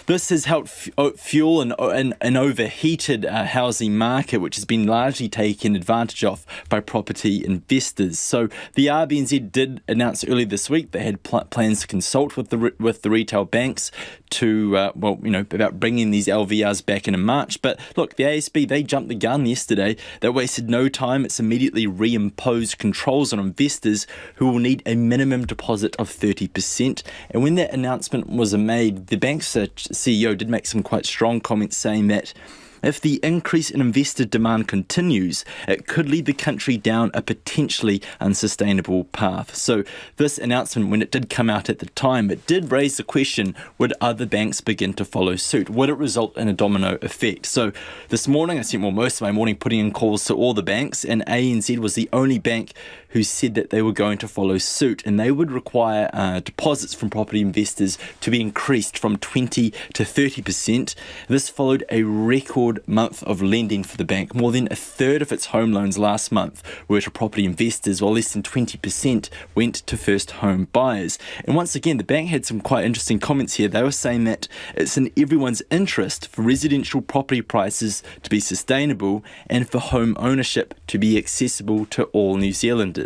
This has helped fuel an overheated housing market, which has been largely taken advantage of by property investors. So the RBNZ did announce earlier this week they had plans to consult with the retail banks to about bringing these LVRs back in March. But look, the ASB, they jumped the gun yesterday. They wasted no time. It's immediately reimposed controls on investors who will need a minimum deposit of 30%. And when that announcement was made, the bank's CEO did make some quite strong comments saying that if the increase in investor demand continues, it could lead the country down a potentially unsustainable path. So this announcement, when it did come out at the time, it did raise the question, would other banks begin to follow suit? Would it result in a domino effect? So this morning, I spent most of my morning putting in calls to all the banks, and ANZ was the only bank who said that they were going to follow suit, and they would require deposits from property investors to be increased from 20 to 30%. This followed a record month of lending for the bank. More than a third of its home loans last month were to property investors, while less than 20% went to first home buyers. And once again, the bank had some quite interesting comments here. They were saying that it's in everyone's interest for residential property prices to be sustainable and for home ownership to be accessible to all New Zealanders.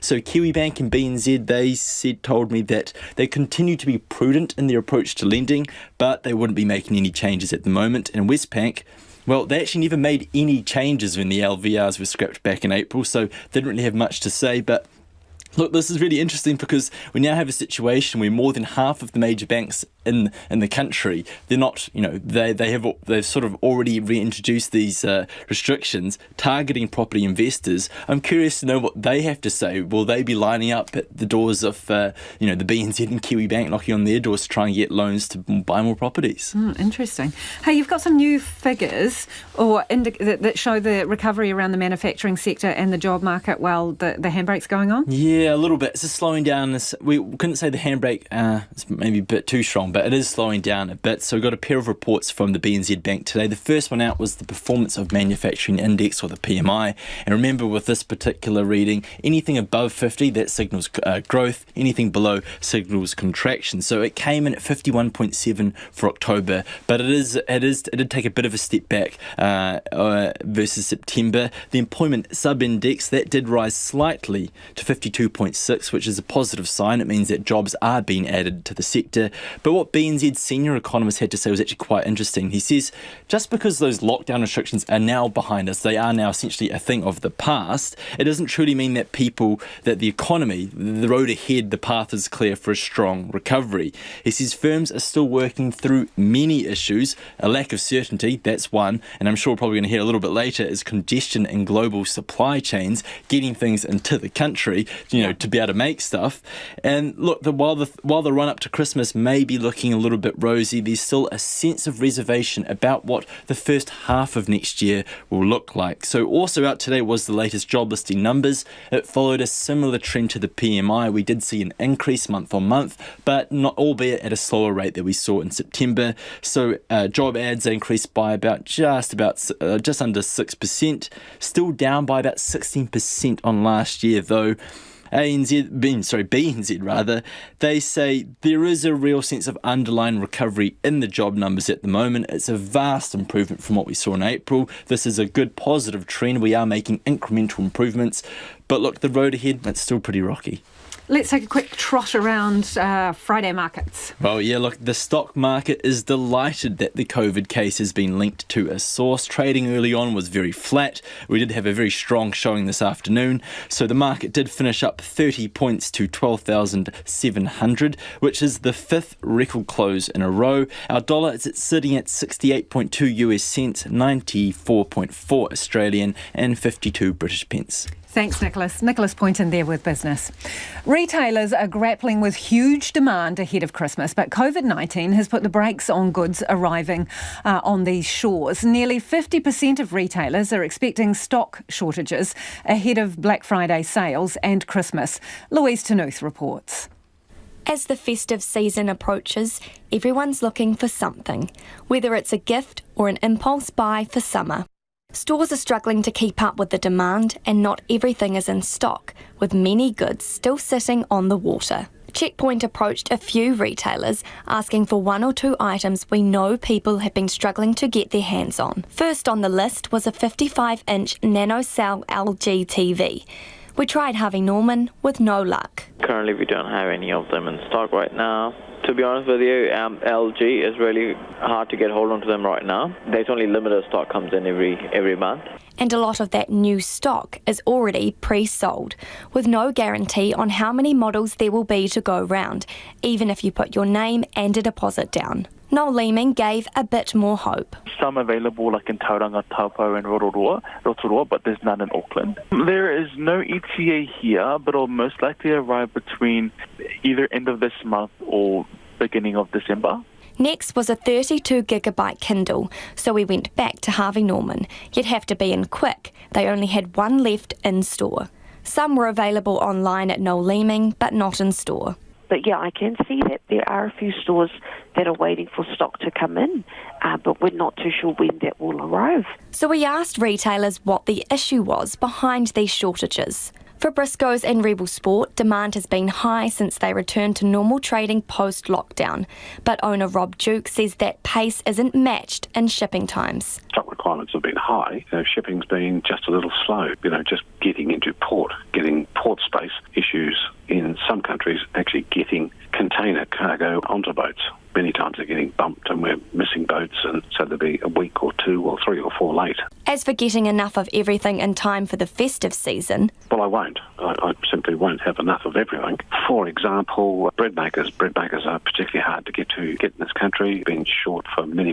So Kiwibank and BNZ, they told me that they continue to be prudent in their approach to lending, but they wouldn't be making any changes at the moment. And Westpac, well, they actually never made any changes when the LVRs were scrapped back in April, so they didn't really have much to say. But look, this is really interesting because we now have a situation where more than half of the major banks in the country, they're not, they've sort of already reintroduced these restrictions targeting property investors. I'm curious to know what they have to say. Will they be lining up at the doors of the BNZ and Kiwibank, knocking on their doors to try and get loans to buy more properties? Interesting. Hey, you've got some new figures that show the recovery around the manufacturing sector and the job market while the handbrake's going on? Yeah, a little bit. It's just slowing down. We couldn't say the handbrake, it's maybe a bit too strong, but it is slowing down a bit. So we've got a pair of reports from the BNZ Bank today. The first one out was the Performance of Manufacturing Index, or the PMI. And remember, with this particular reading, anything above 50, that signals growth. Anything below signals contraction. So it came in at 51.7 for October, but it did take a bit of a step back versus September. The employment sub-index, that did rise slightly to 52.6, which is a positive sign. It means that jobs are being added to the sector. But what BNZ's senior economist had to say was actually quite interesting. He says, just because those lockdown restrictions are now behind us, they are now essentially a thing of the past, it doesn't truly mean that the economy, the road ahead, the path is clear for a strong recovery. He says firms are still working through many issues. A lack of certainty, that's one, and I'm sure we're probably going to hear a little bit later, is congestion in global supply chains, getting things into the country, to be able to make stuff. And look, while the run up to Christmas may be looking a little bit rosy, there's still a sense of reservation about what the first half of next year will look like. So also out today was the latest job listing numbers. It followed a similar trend to the PMI. We did see an increase month on month, but not, albeit at a slower rate that we saw in September. So job ads increased by just under 6%, still down by about 16% on last year though. BNZ, they say there is a real sense of underlying recovery in the job numbers at the moment. It's a vast improvement from what we saw in April. This is a good positive trend. We are making incremental improvements. But look, the road ahead, it's still pretty rocky. Let's take a quick trot around Friday markets. Well, yeah, look, the stock market is delighted that the COVID case has been linked to a source. Trading early on was very flat. We did have a very strong showing this afternoon. So the market did finish up 30 points to 12,700, which is the fifth record close in a row. Our dollar is sitting at 68.2 US cents, 94.4 Australian and 52 British pence. Thanks, Nicholas. Nicholas Poynton there with business. Retailers are grappling with huge demand ahead of Christmas, but COVID-19 has put the brakes on goods arriving on these shores. Nearly 50% of retailers are expecting stock shortages ahead of Black Friday sales and Christmas. Louise Tanuth reports. As the festive season approaches, everyone's looking for something, whether it's a gift or an impulse buy for summer. Stores are struggling to keep up with the demand and not everything is in stock, with many goods still sitting on the water. Checkpoint approached a few retailers asking for one or two items we know people have been struggling to get their hands on. First on the list was a 55-inch nano-cell LG TV. We tried Harvey Norman with no luck. Currently we don't have any of them in stock right now. To be honest with you, LG is really hard to get hold onto them right now. There's only limited stock comes in every month. And a lot of that new stock is already pre-sold, with no guarantee on how many models there will be to go round, even if you put your name and a deposit down. Noel Leeming gave a bit more hope. Some available like in Tauranga, Taupo and Rotorua, but there's none in Auckland. There is no ETA here, but it'll most likely arrive between either end of this month or beginning of December. Next was a 32GB Kindle, so we went back to Harvey Norman. You'd have to be in quick. They only had one left in store. Some were available online at Noel Leeming, but not in store. But yeah, I can see that there are a few stores that are waiting for stock to come in, but we're not too sure when that will arrive. So we asked retailers what the issue was behind these shortages. For Briscoes and Rebel Sport, demand has been high since they returned to normal trading post-lockdown. But owner Rob Duke says that pace isn't matched in shipping times. Stock requirements have been high. Shipping's been just a little slow. Just getting into port, getting port space issues in some countries, actually getting container cargo onto boats. Many times they're getting bumped and we're missing boats, and so they'll be a week or two or 3 or 4 late. As for getting enough of everything in time for the festive season... Well, I won't. I simply won't have enough of everything. For example, bread makers. Bread makers are particularly hard to get in this country. Been short for many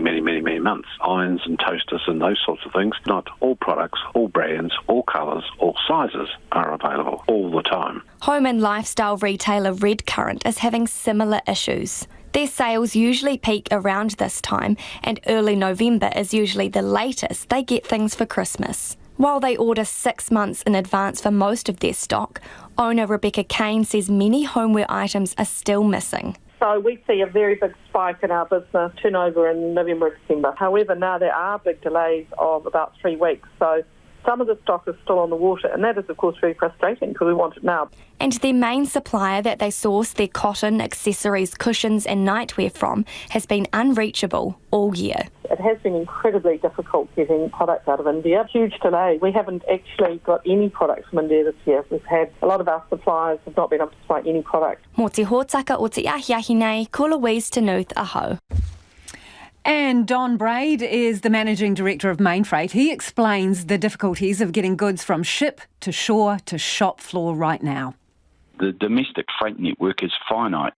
months. Irons and toasters and those sorts of things. Not all products, all brands, all colours, all sizes are available all the time. Home and lifestyle retailer Red Current is having similar issues. Their sales usually peak around this time, and early November is usually the latest they get things for Christmas. While they order 6 months in advance for most of their stock, owner Rebecca Kane says many homeware items are still missing. So we see a very big spike in our business turnover in November and December. However, now there are big delays of about 3 weeks. So some of the stock is still on the water, and that is, of course, very frustrating because we want it now. And their main supplier that they source their cotton, accessories, cushions and nightwear from has been unreachable all year. It has been incredibly difficult getting products out of India. Huge delay. We haven't actually got any products from India this year. We've had a lot of our suppliers have not been able to supply any product. Mō te hōtaka o te ahiahi nei, ko Louise Tanuth aho. And Don Braid is the Managing Director of Mainfreight. He explains the difficulties of getting goods from ship to shore to shop floor right now. The domestic freight network is finite.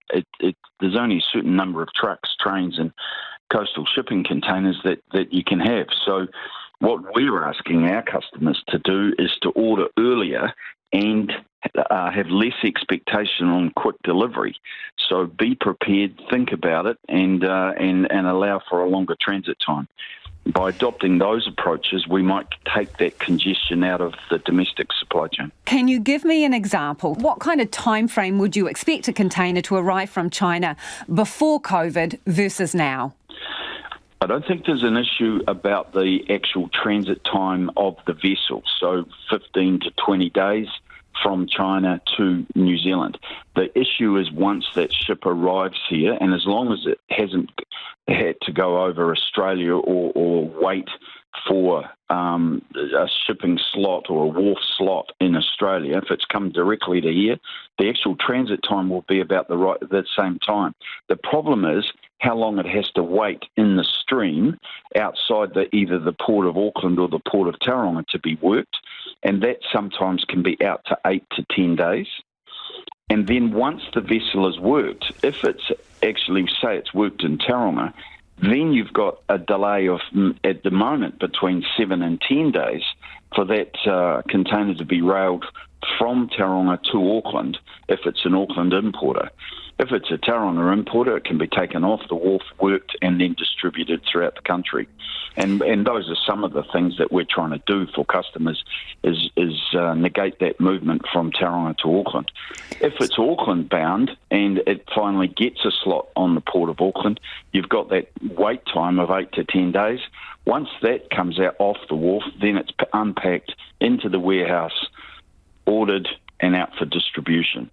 There's only a certain number of trucks, trains and coastal shipping containers that you can have. So what we're asking our customers to do is to order earlier and have less expectation on quick delivery. So be prepared, think about it, and allow for a longer transit time. By adopting those approaches, we might take that congestion out of the domestic supply chain. Can you give me an example? What kind of time frame would you expect a container to arrive from China before COVID versus now? I don't think there's an issue about the actual transit time of the vessel. So 15 to 20 days from China to New Zealand. The issue is once that ship arrives here, and as long as it hasn't had to go over Australia or wait for a shipping slot or a wharf slot in Australia, if it's come directly to here, the actual transit time will be about the same time. The problem is how long it has to wait in the stream outside either the port of Auckland or the port of Tauranga to be worked, and that sometimes can be out to 8 to 10 days. And then once the vessel is worked, if it's actually, say it's worked in Tauranga, then you've got a delay of, at the moment, between 7 and 10 days for that container to be railed from Tauranga to Auckland if it's an Auckland importer. If it's a Tauranga importer, it can be taken off the wharf, worked, and then distributed throughout the country. And those are some of the things that we're trying to do for customers is negate that movement from Tauranga to Auckland. If it's Auckland bound and it finally gets a slot on the port of Auckland, you've got that wait time of 8 to 10 days. Once that comes out off the wharf, then it's unpacked into the warehouse, ordered, and out for distribution.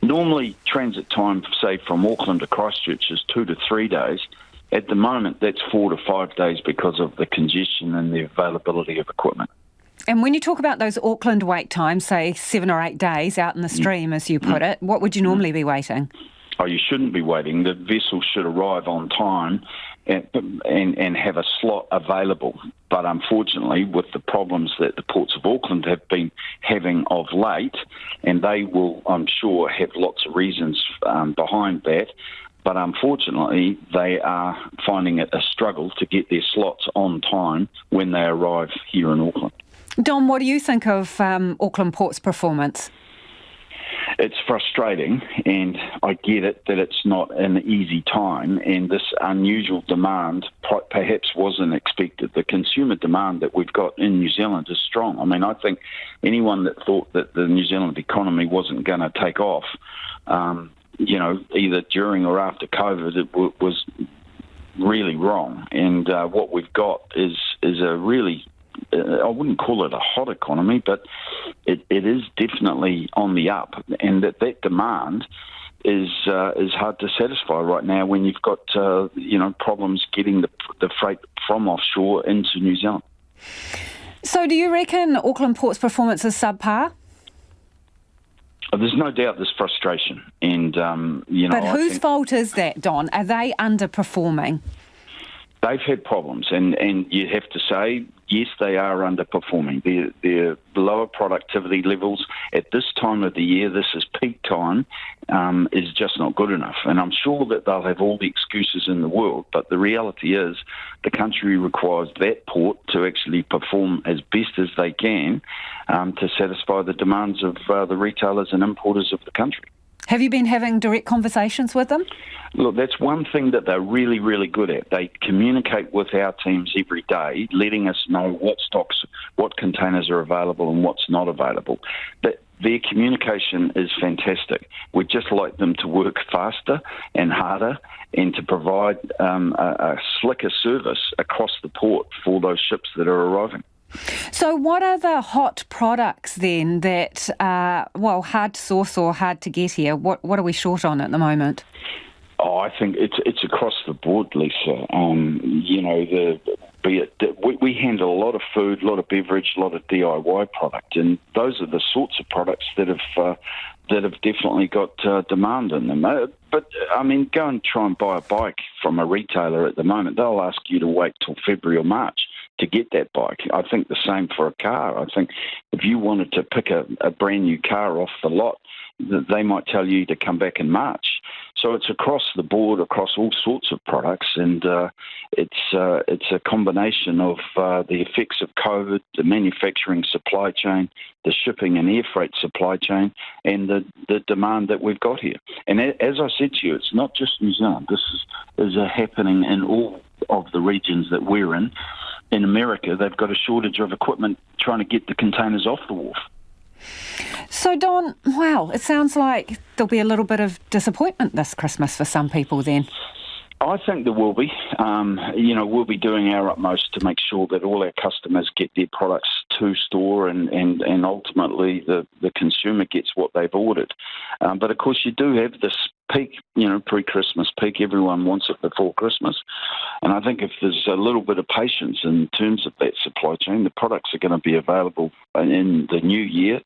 Normally, transit time, say, from Auckland to Christchurch is 2 to 3 days. At the moment, that's 4 to 5 days because of the congestion and the availability of equipment. And when you talk about those Auckland wait times, say 7 or 8 days out in the stream, as you put it, what would you normally be waiting? Oh, you shouldn't be waiting. The vessel should arrive on time and have a slot available. But unfortunately, with the problems that the ports of Auckland have been having of late, and they will, I'm sure, have lots of reasons behind that, but unfortunately, they are finding it a struggle to get their slots on time when they arrive here in Auckland. Don, what do you think of Auckland Port's performance? It's frustrating, and I get it that it's not an easy time, and this unusual demand perhaps wasn't expected. The consumer demand that we've got in New Zealand is strong. I mean, I think anyone that thought that the New Zealand economy wasn't going to take off, either during or after COVID, it was really wrong. And what we've got is a really, I wouldn't call it a hot economy, but it is definitely on the up, and that demand is hard to satisfy right now when you've got problems getting the freight from offshore into New Zealand. So do you reckon Auckland Port's performance is subpar? There's no doubt there's frustration, and But whose fault is that, Don? Are they underperforming? They've had problems, and you have to say, yes, they are underperforming. Their lower productivity levels at this time of the year, this is peak time, is just not good enough. And I'm sure that they'll have all the excuses in the world, but the reality is the country requires that port to actually perform as best as they can to satisfy the demands of the retailers and importers of the country. Have you been having direct conversations with them? Look, that's one thing that they're really, really good at. They communicate with our teams every day, letting us know what stocks, what containers are available and what's not available. But their communication is fantastic. We'd just like them to work faster and harder and to provide a slicker service across the port for those ships that are arriving. So what are the hot products then that are, hard to source or hard to get here? What are we short on at the moment? Oh, I think it's across the board, Lisa. We handle a lot of food, a lot of beverage, a lot of DIY product, and those are the sorts of products that have definitely got demand in them. But I mean, go and try and buy a bike from a retailer at the moment. They'll ask you to wait till February or March to get that bike. I think the same for a car. I think if you wanted to pick a brand new car off the lot, they might tell you to come back in March. So it's across the board, across all sorts of products, and it's a combination of the effects of COVID, the manufacturing supply chain, the shipping and air freight supply chain, and the demand that we've got here. And as I said to you, it's not just New Zealand. This is happening in all of the regions that we're in. In America, they've got a shortage of equipment trying to get the containers off the wharf. So, Don, it sounds like there'll be a little bit of disappointment this Christmas for some people then. I think there will be. We'll be doing our utmost to make sure that all our customers get their products to store and ultimately the consumer gets what they've ordered. But of course you do have this peak, pre-Christmas peak. Everyone wants it before Christmas. And I think if there's a little bit of patience in terms of that supply chain, the products are going to be available in the new year.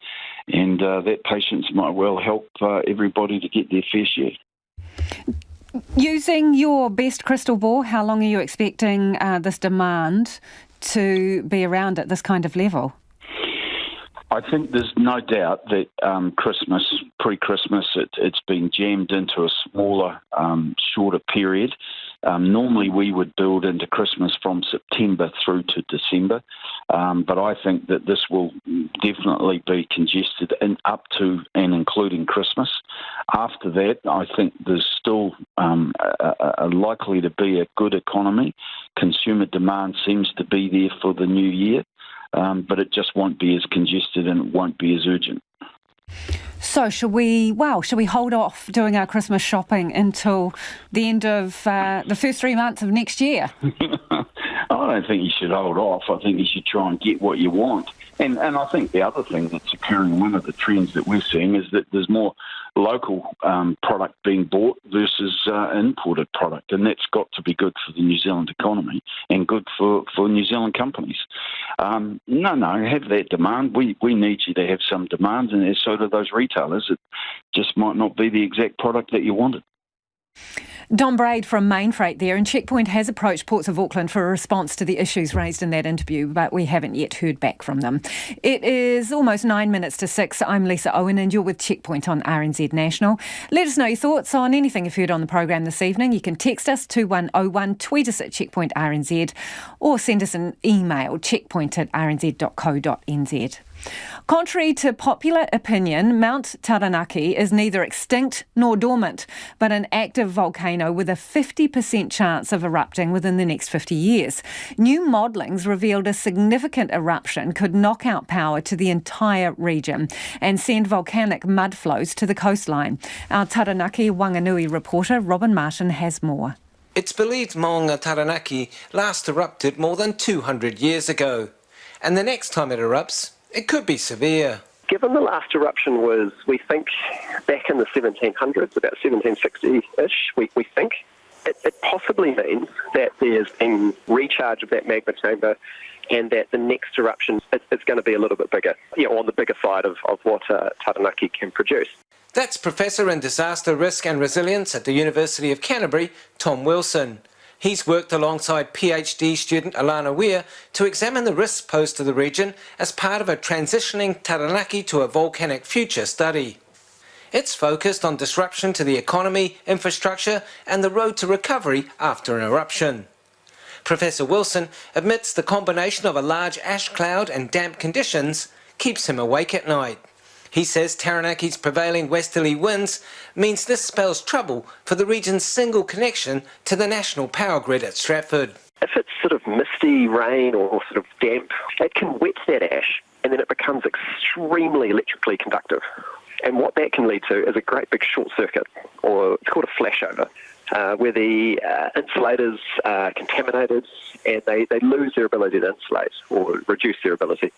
And that patience might well help everybody to get their fair share. Using your best crystal ball, how long are you expecting this demand to be around at this kind of level? I think there's no doubt that pre-Christmas, it's been jammed into a smaller, shorter period. Normally we would build into Christmas from September through to December, but I think that this will definitely be congested up to and including Christmas. After that, I think there's still likely to be a good economy. Consumer demand seems to be there for the new year. But it just won't be as congested and it won't be as urgent. So should we hold off doing our Christmas shopping until the end of the first 3 months of next year? I don't think you should hold off. I think you should try and get what you want. And I think the other thing that's occurring, one of the trends that we're seeing is that there's more local product being bought versus imported product, and that's got to be good for the New Zealand economy and good for New Zealand companies. No, have that demand. We need you to have some demand, and so do those retailers. It just might not be the exact product that you wanted. Don Braid from Main Freight there, and Checkpoint has approached Ports of Auckland for a response to the issues raised in that interview, but we haven't yet heard back from them. It is almost 9 minutes to 6. I'm Lisa Owen and you're with Checkpoint on RNZ National. Let us know your thoughts on anything you've heard on the programme this evening. You can text us 2101, tweet us at Checkpoint RNZ, or send us an email, checkpoint@rnz.co.nz. Contrary to popular opinion, Mount Taranaki is neither extinct nor dormant, but an active volcano with a 50% chance of erupting within the next 50 years. New modellings revealed a significant eruption could knock out power to the entire region and send volcanic mud flows to the coastline. Our Taranaki Wanganui reporter Robin Martin has more. It's believed Maunga Taranaki last erupted more than 200 years ago, and the next time it erupts, it could be severe. Given the last eruption was, we think, back in the 1700s, about 1760-ish, we think, it possibly means that there's been recharge of that magma chamber and that the next eruption is going to be a little bit bigger, on the bigger side of what Taranaki can produce. That's Professor in Disaster Risk and Resilience at the University of Canterbury, Tom Wilson. He's worked alongside PhD student Alana Weir to examine the risks posed to the region as part of a transitioning Taranaki to a volcanic future study. It's focused on disruption to the economy, infrastructure and the road to recovery after an eruption. Professor Wilson admits the combination of a large ash cloud and damp conditions keeps him awake at night. He says Taranaki's prevailing westerly winds means this spells trouble for the region's single connection to the national power grid at Stratford. If it's sort of misty rain or sort of damp, it can wet that ash and then it becomes extremely electrically conductive. And what that can lead to is a great big short circuit, or it's called a flashover, where the insulators are contaminated and they lose their ability to insulate or reduce their ability.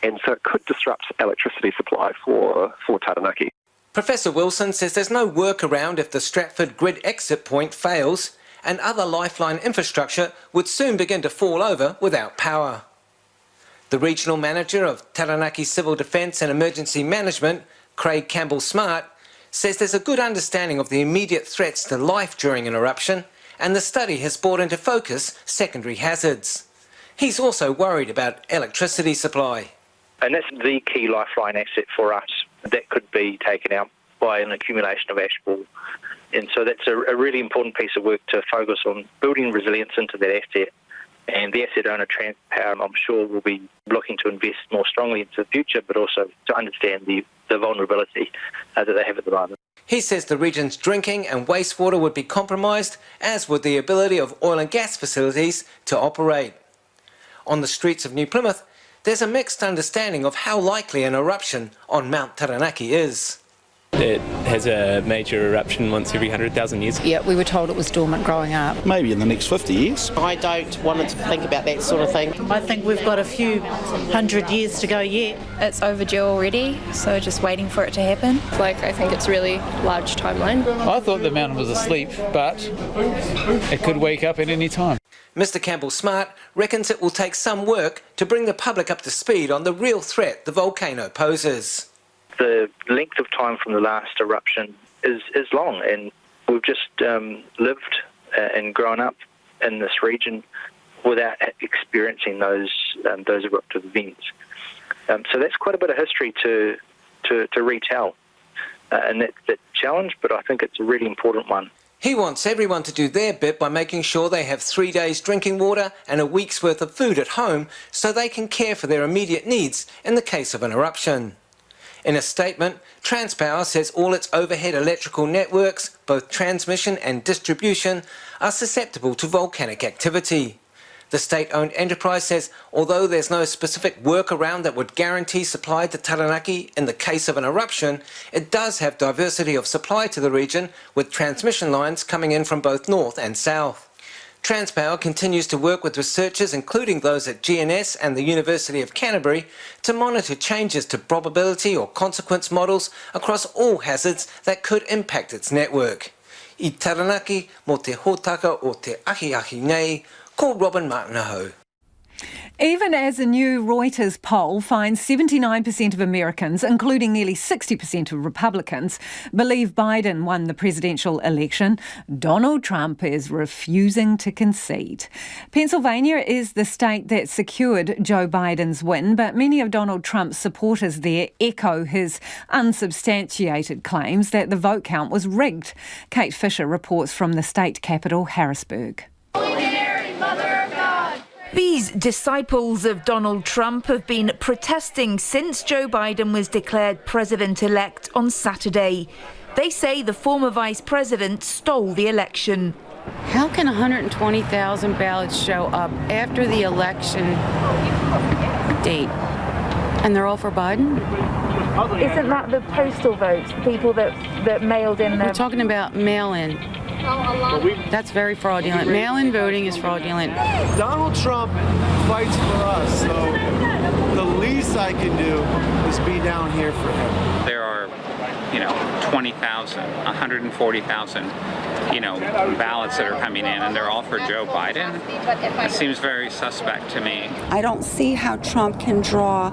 And so it could disrupt electricity supply for Taranaki. Professor Wilson says there's no workaround if the Stratford grid exit point fails, and other lifeline infrastructure would soon begin to fall over without power. The regional manager of Taranaki Civil Defence and Emergency Management, Craig Campbell-Smart, says there's a good understanding of the immediate threats to life during an eruption, and the study has brought into focus secondary hazards. He's also worried about electricity supply. And that's the key lifeline asset for us that could be taken out by an accumulation of ashfall. And so that's a really important piece of work to focus on building resilience into that asset. And the asset owner, Trans-Tasman, I'm sure will be looking to invest more strongly into the future, but also to understand the vulnerability that they have at the moment. He says the region's drinking and wastewater would be compromised, as would the ability of oil and gas facilities to operate. On the streets of New Plymouth, there's a mixed understanding of how likely an eruption on Mount Taranaki is. It has a major eruption once every 100,000 years. Yeah, we were told it was dormant growing up. Maybe in the next 50 years. I don't want to think about that sort of thing. I think we've got a few hundred years to go yet. It's overdue already, so just waiting for it to happen. I think it's a really large timeline. I thought the mountain was asleep, but it could wake up at any time. Mr Campbell-Smart reckons it will take some work to bring the public up to speed on the real threat the volcano poses. The length of time from the last eruption is long, and we've just lived and grown up in this region without experiencing those eruptive events. So that's quite a bit of history to retell, and that's a challenge, but I think it's a really important one. He wants everyone to do their bit by making sure they have 3 days drinking water and a week's worth of food at home so they can care for their immediate needs in the case of an eruption. In a statement, Transpower says all its overhead electrical networks, both transmission and distribution, are susceptible to volcanic activity. The state-owned enterprise says although there's no specific workaround that would guarantee supply to Taranaki in the case of an eruption, it does have diversity of supply to the region, with transmission lines coming in from both north and south. Transpower continues to work with researchers, including those at GNS and the University of Canterbury, to monitor changes to probability or consequence models across all hazards that could impact its network. I Taranaki, mo te hōtaka o te ahi nei, ko Robin Martinaho. Even as a new Reuters poll finds 79% of Americans, including nearly 60% of Republicans, believe Biden won the presidential election, Donald Trump is refusing to concede. Pennsylvania is the state that secured Joe Biden's win, but many of Donald Trump's supporters there echo his unsubstantiated claims that the vote count was rigged. Kate Fisher reports from the state capital, Harrisburg. These disciples of Donald Trump have been protesting since Joe Biden was declared president-elect on Saturday. They say the former vice president stole the election. How can 120,000 ballots show up after the election date and they're all for Biden? Isn't that the postal votes, people that mailed in their... We're talking about mail-in. That's very fraudulent. Mail-in voting is fraudulent. Donald Trump fights for us, so the least I can do is be down here for him. There are, 20,000, 140,000, ballots that are coming in, and they're all for Joe Biden. It seems very suspect to me. I don't see how Trump can draw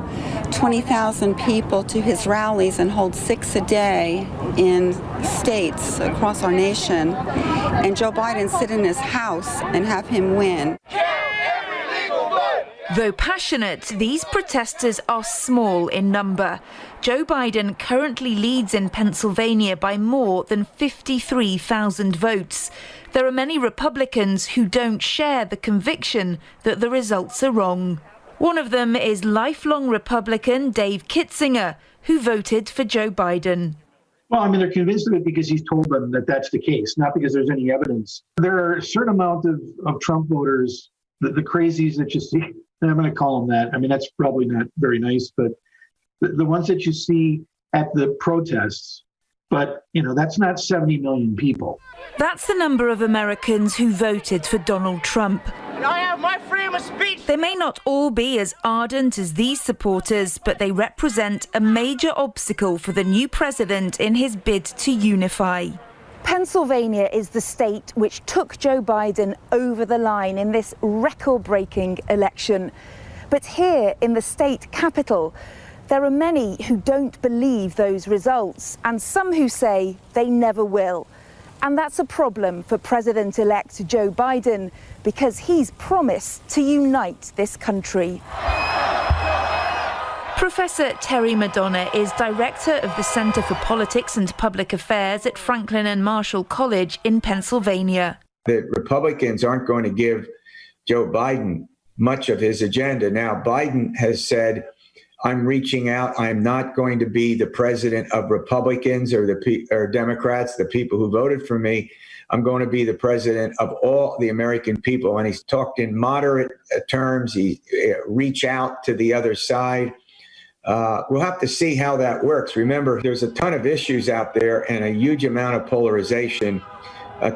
20,000 people to his rallies and hold 6 a day in states across our nation, and Joe Biden sit in his house and have him win. Though passionate, these protesters are small in number. Joe Biden currently leads in Pennsylvania by more than 53,000 votes. There are many Republicans who don't share the conviction that the results are wrong. One of them is lifelong Republican Dave Kitzinger, who voted for Joe Biden. Well, they're convinced of it because he's told them that that's the case, not because there's any evidence. There are a certain amount of Trump voters, the crazies that you see, and I'm going to call them that. That's probably not very nice, but the ones that you see at the protests, but, that's not 70 million people. That's the number of Americans who voted for Donald Trump. I have my freedom of speech. They may not all be as ardent as these supporters, but they represent a major obstacle for the new president in his bid to unify. Pennsylvania is the state which took Joe Biden over the line in this record-breaking election. But here in the state capital, there are many who don't believe those results, and some who say they never will. And that's a problem for President-elect Joe Biden, because he's promised to unite this country. Professor Terry Madonna is director of the Center for Politics and Public Affairs at Franklin and Marshall College in Pennsylvania. The Republicans aren't going to give Joe Biden much of his agenda. Now, Biden has said, I'm reaching out. I'm not going to be the president of Republicans or Democrats, the people who voted for me. I'm going to be the president of all the American people. And he's talked in moderate terms. He reach out to the other side. We'll have to see how that works. Remember, there's a ton of issues out there and a huge amount of polarization.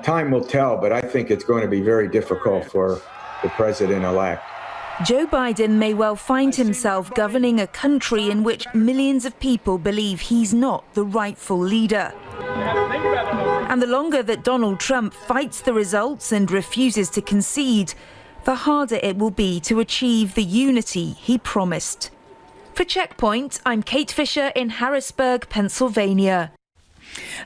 Time will tell, but I think it's going to be very difficult for the president-elect. Joe Biden may well find himself governing a country in which millions of people believe he's not the rightful leader. And the longer that Donald Trump fights the results and refuses to concede, the harder it will be to achieve the unity he promised. For Checkpoint, I'm Kate Fisher in Harrisburg, Pennsylvania.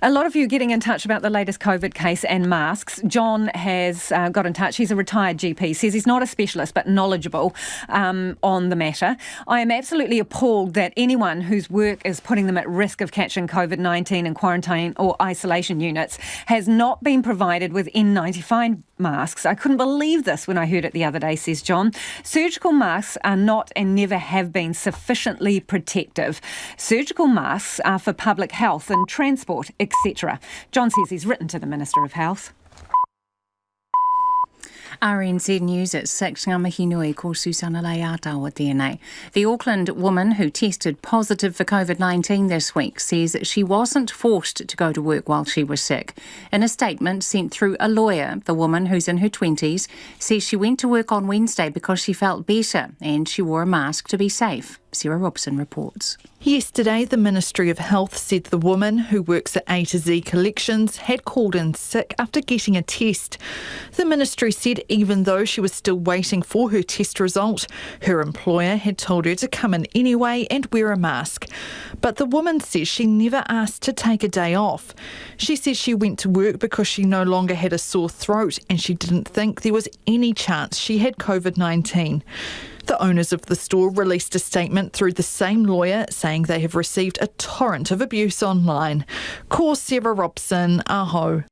A lot of you getting in touch about the latest COVID case and masks. John has got in touch. He's a retired GP, says he's not a specialist but knowledgeable on the matter. I am absolutely appalled that anyone whose work is putting them at risk of catching COVID-19 in quarantine or isolation units has not been provided with N95 masks. I couldn't believe this when I heard it the other day, says John. Surgical masks are not and never have been sufficiently protective. Surgical masks are for public health and transport, etc. John says he's written to the Minister of Health. RNZ News at 6, ngā mihi nui ko Susana Lei Atawa tēnei. The Auckland woman who tested positive for COVID-19 this week says she wasn't forced to go to work while she was sick. In a statement sent through a lawyer, the woman, who's in her 20s, says she went to work on Wednesday because she felt better and she wore a mask to be safe. Sarah Robson reports. Yesterday, the Ministry of Health said the woman, who works at A to Z Collections, had called in sick after getting a test. The ministry said even though she was still waiting for her test result, her employer had told her to come in anyway and wear a mask. But the woman says she never asked to take a day off. She says she went to work because she no longer had a sore throat and she didn't think there was any chance she had COVID-19. The owners of the store released a statement through the same lawyer saying they have received a torrent of abuse online. Ko Sarah Robson, aho.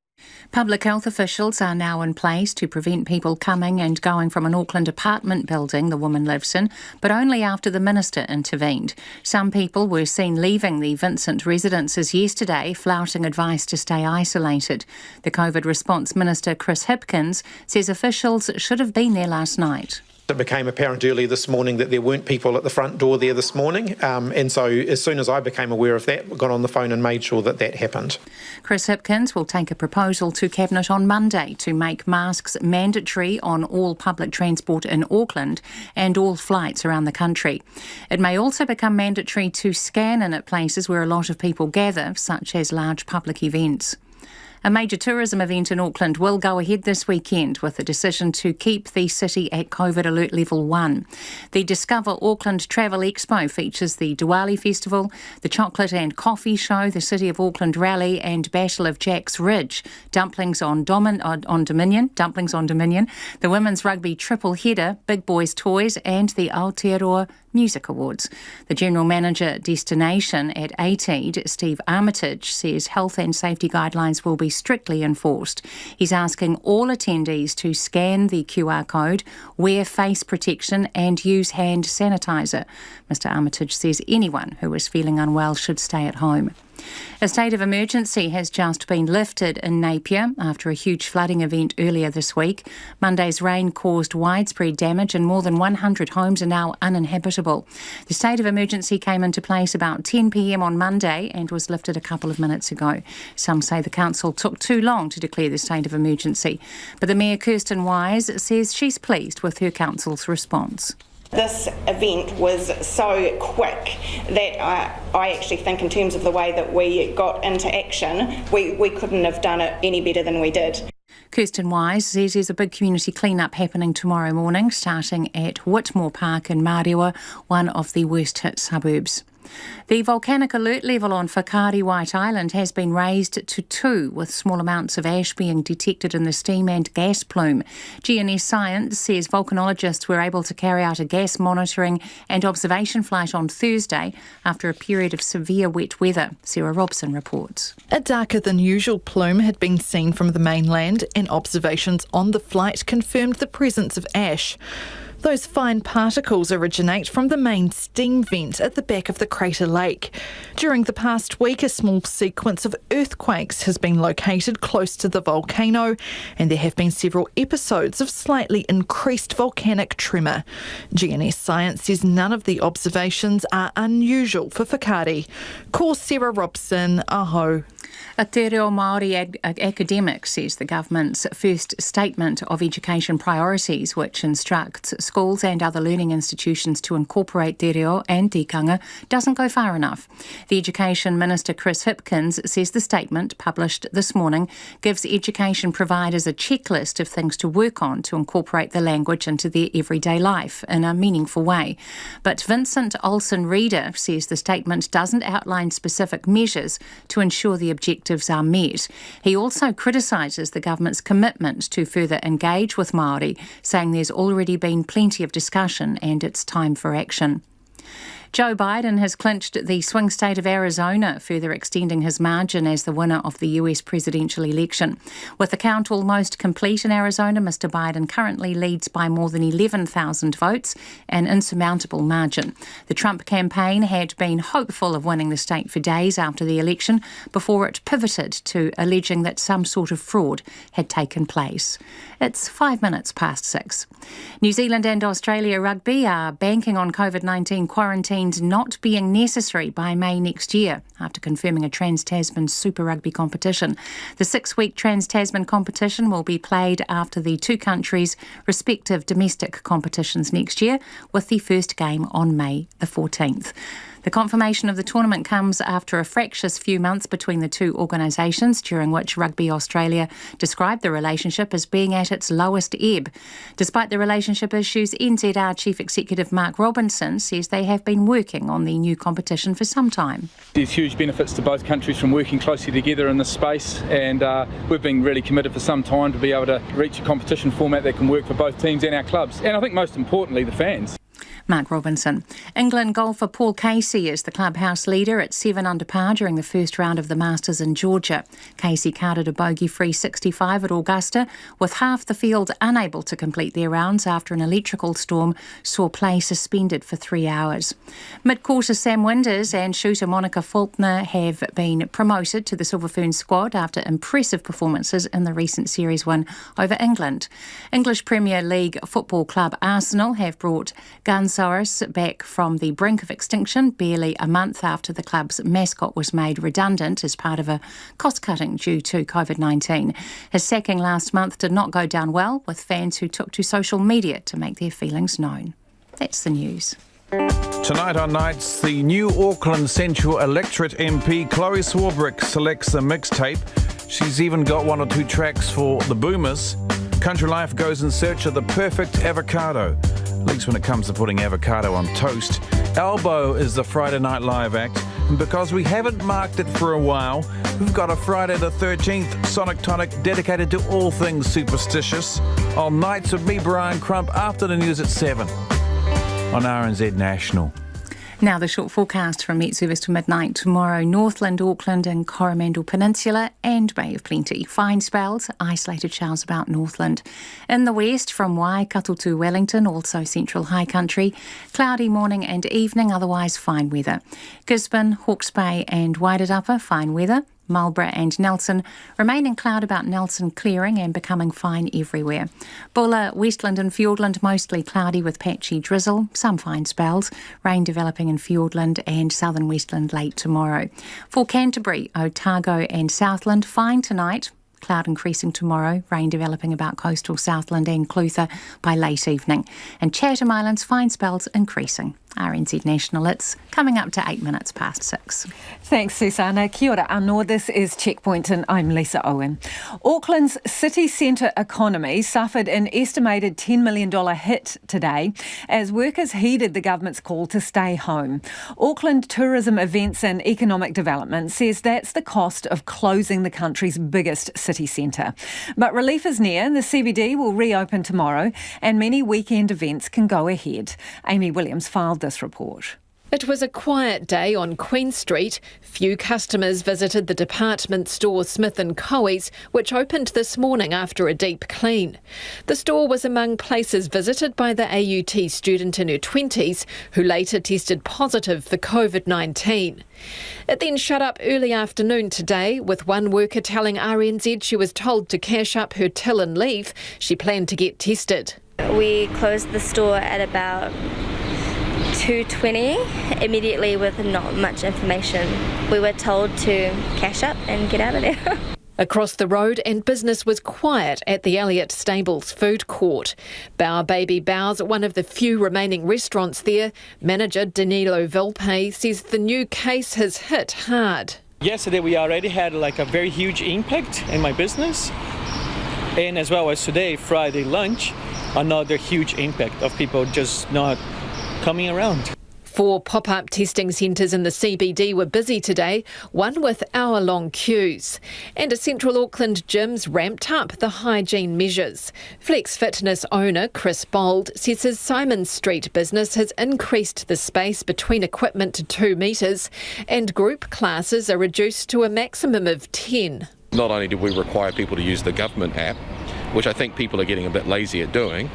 Public health officials are now in place to prevent people coming and going from an Auckland apartment building the woman lives in, but only after the minister intervened. Some people were seen leaving the Vincent residences yesterday, flouting advice to stay isolated. The COVID response minister, Chris Hipkins, says officials should have been there last night. It became apparent early this morning that there weren't people at the front door there this morning, and so as soon as I became aware of that, got on the phone and made sure that that happened. Chris Hipkins will take a proposal to Cabinet on Monday to make masks mandatory on all public transport in Auckland and all flights around the country. It may also become mandatory to scan in at places where a lot of people gather, such as large public events. A major tourism event in Auckland will go ahead this weekend with a decision to keep the city at COVID alert level 1. The Discover Auckland Travel Expo features the Diwali Festival, the Chocolate and Coffee Show, the City of Auckland Rally and Battle of Jack's Ridge, Dumplings on Dominion, the Women's Rugby Triple Header, Big Boys Toys and the Aotearoa Music Awards. The General Manager Destination at ATEED, Steve Armitage, says health and safety guidelines will be strictly enforced. He's asking all attendees to scan the QR code, wear face protection and use hand sanitizer. Mr Armitage says anyone who is feeling unwell should stay at home. A state of emergency has just been lifted in Napier after a huge flooding event earlier this week. Monday's rain caused widespread damage and more than 100 homes are now uninhabitable. The state of emergency came into place about 10 p.m. on Monday and was lifted a couple of minutes ago. Some say the council took too long to declare the state of emergency, but the Mayor Kirsten Wise says she's pleased with her council's response. This event was so quick that I actually think in terms of the way that we got into action, we couldn't have done it any better than we did. Kirsten Wise says there's a big community clean-up happening tomorrow morning, starting at Whitmore Park in Mariwa, one of the worst-hit suburbs. The volcanic alert level on Whakaari White Island has been raised to 2, with small amounts of ash being detected in the steam and gas plume. GNS Science says volcanologists were able to carry out a gas monitoring and observation flight on Thursday after a period of severe wet weather. Sarah Robson reports. A darker than usual plume had been seen from the mainland and observations on the flight confirmed the presence of ash. Those fine particles originate from the main steam vent at the back of the crater lake. During the past week, a small sequence of earthquakes has been located close to the volcano, and there have been several episodes of slightly increased volcanic tremor. GNS Science says none of the observations are unusual for Whakaari. Ko Sarah Robson, aho. A te reo Maori academic says the government's first statement of education priorities, which instructs schools and other learning institutions to incorporate te reo and tikanga, doesn't go far enough. The Education Minister Chris Hipkins says the statement, published this morning, gives education providers a checklist of things to work on to incorporate the language into their everyday life in a meaningful way. But Vincent Olsen-Reader says the statement doesn't outline specific measures to ensure the objectives are met. He also criticises the government's commitment to further engage with Maori, saying there's already been plenty of discussion and it's time for action. Joe Biden has clinched the swing state of Arizona, further extending his margin as the winner of the US presidential election. With the count almost complete in Arizona, Mr. Biden currently leads by more than 11,000 votes, an insurmountable margin. The Trump campaign had been hopeful of winning the state for days after the election before it pivoted to alleging that some sort of fraud had taken place. It's 5 minutes past 6. New Zealand and Australia rugby are banking on COVID-19 quarantines not being necessary by May next year, after confirming a Trans-Tasman Super Rugby competition. The 6-week Trans-Tasman competition will be played after the two countries' respective domestic competitions next year, with the first game on May the 14th. The confirmation of the tournament comes after a fractious few months between the two organisations, during which Rugby Australia described the relationship as being at its lowest ebb. Despite the relationship issues, NZR Chief Executive Mark Robinson says they have been working on the new competition for some time. There's huge benefits to both countries from working closely together in this space, and we've been really committed for some time to be able to reach a competition format that can work for both teams and our clubs, and I think most importantly the fans. Mark Robinson. England golfer Paul Casey is the clubhouse leader at 7 under par during the first round of the Masters in Georgia. Casey carded a bogey-free 65 at Augusta, with half the field unable to complete their rounds after an electrical storm saw play suspended for 3 hours. Mid-quarter Sam Winders and shooter Monica Faulkner have been promoted to the Silver Fern squad after impressive performances in the recent Series 1 over England. English Premier League football club Arsenal have brought Gunsaurus back from the brink of extinction barely a month after the club's mascot was made redundant as part of a cost-cutting due to COVID-19. His sacking last month did not go down well, with fans who took to social media to make their feelings known. That's the news. Tonight on Nights, the new Auckland Central Electorate MP Chloe Swarbrick selects a mixtape. She's even got 1 or 2 tracks for the Boomers. Country Life goes in search of the perfect avocado, at least when it comes to putting avocado on toast. Elbow is the Friday Night Live act, and because we haven't marked it for a while, we've got a Friday the 13th Sonic Tonic dedicated to all things superstitious on Nights with me, Brian Crump, after the news at 7 on RNZ National. Now the short forecast from Met Service to midnight tomorrow. Northland, Auckland and Coromandel Peninsula and Bay of Plenty. Fine spells, isolated showers about Northland. In the west from Waikato to Wellington, also central high country. Cloudy morning and evening, otherwise fine weather. Gisborne, Hawke's Bay and Wairarapa, fine weather. Marlborough and Nelson remain in cloud about Nelson clearing and becoming fine everywhere. Bulla, Westland and Fiordland mostly cloudy with patchy drizzle, some fine spells, rain developing in Fiordland and southern Westland late tomorrow. For Canterbury, Otago and Southland, fine tonight. Cloud increasing tomorrow, rain developing about coastal Southland and Clutha by late evening. And Chatham Islands, fine spells increasing. RNZ National, it's coming up to 8 minutes past 6. Thanks, Susanna. Kia ora anō. This is Checkpoint and I'm Lisa Owen. Auckland's city centre economy suffered an estimated $10 million hit today as workers heeded the government's call to stay home. Auckland Tourism Events and Economic Development says that's the cost of closing the country's biggest city centre. But relief is near. The CBD will reopen tomorrow and many weekend events can go ahead. Amy Williams filed this report. It was a quiet day on Queen Street. Few customers visited the department store Smith & Coe's, which opened this morning after a deep clean. The store was among places visited by the AUT student in her 20s, who later tested positive for COVID-19. It then shut up early afternoon today, with one worker telling RNZ she was told to cash up her till and leave. She planned to get tested. We closed the store at about 2:20, immediately with not much information. We were told to cash up and get out of there. Across the road, and business was quiet at the Elliott Stables food court. Bow Baby Bow's one of the few remaining restaurants there. Manager Danilo Volpe says the new case has hit hard. Yesterday we already had a very huge impact in my business, and as well as today, Friday lunch, another huge impact of people just not coming around. 4 pop-up testing centres in the CBD were busy today, one with hour-long queues. And a central Auckland gym's ramped up the hygiene measures. Flex Fitness owner Chris Bold says his Simon Street business has increased the space between equipment to 2 metres, and group classes are reduced to a maximum of 10. Not only do we require people to use the government app, which I think people are getting a bit lazy at doing,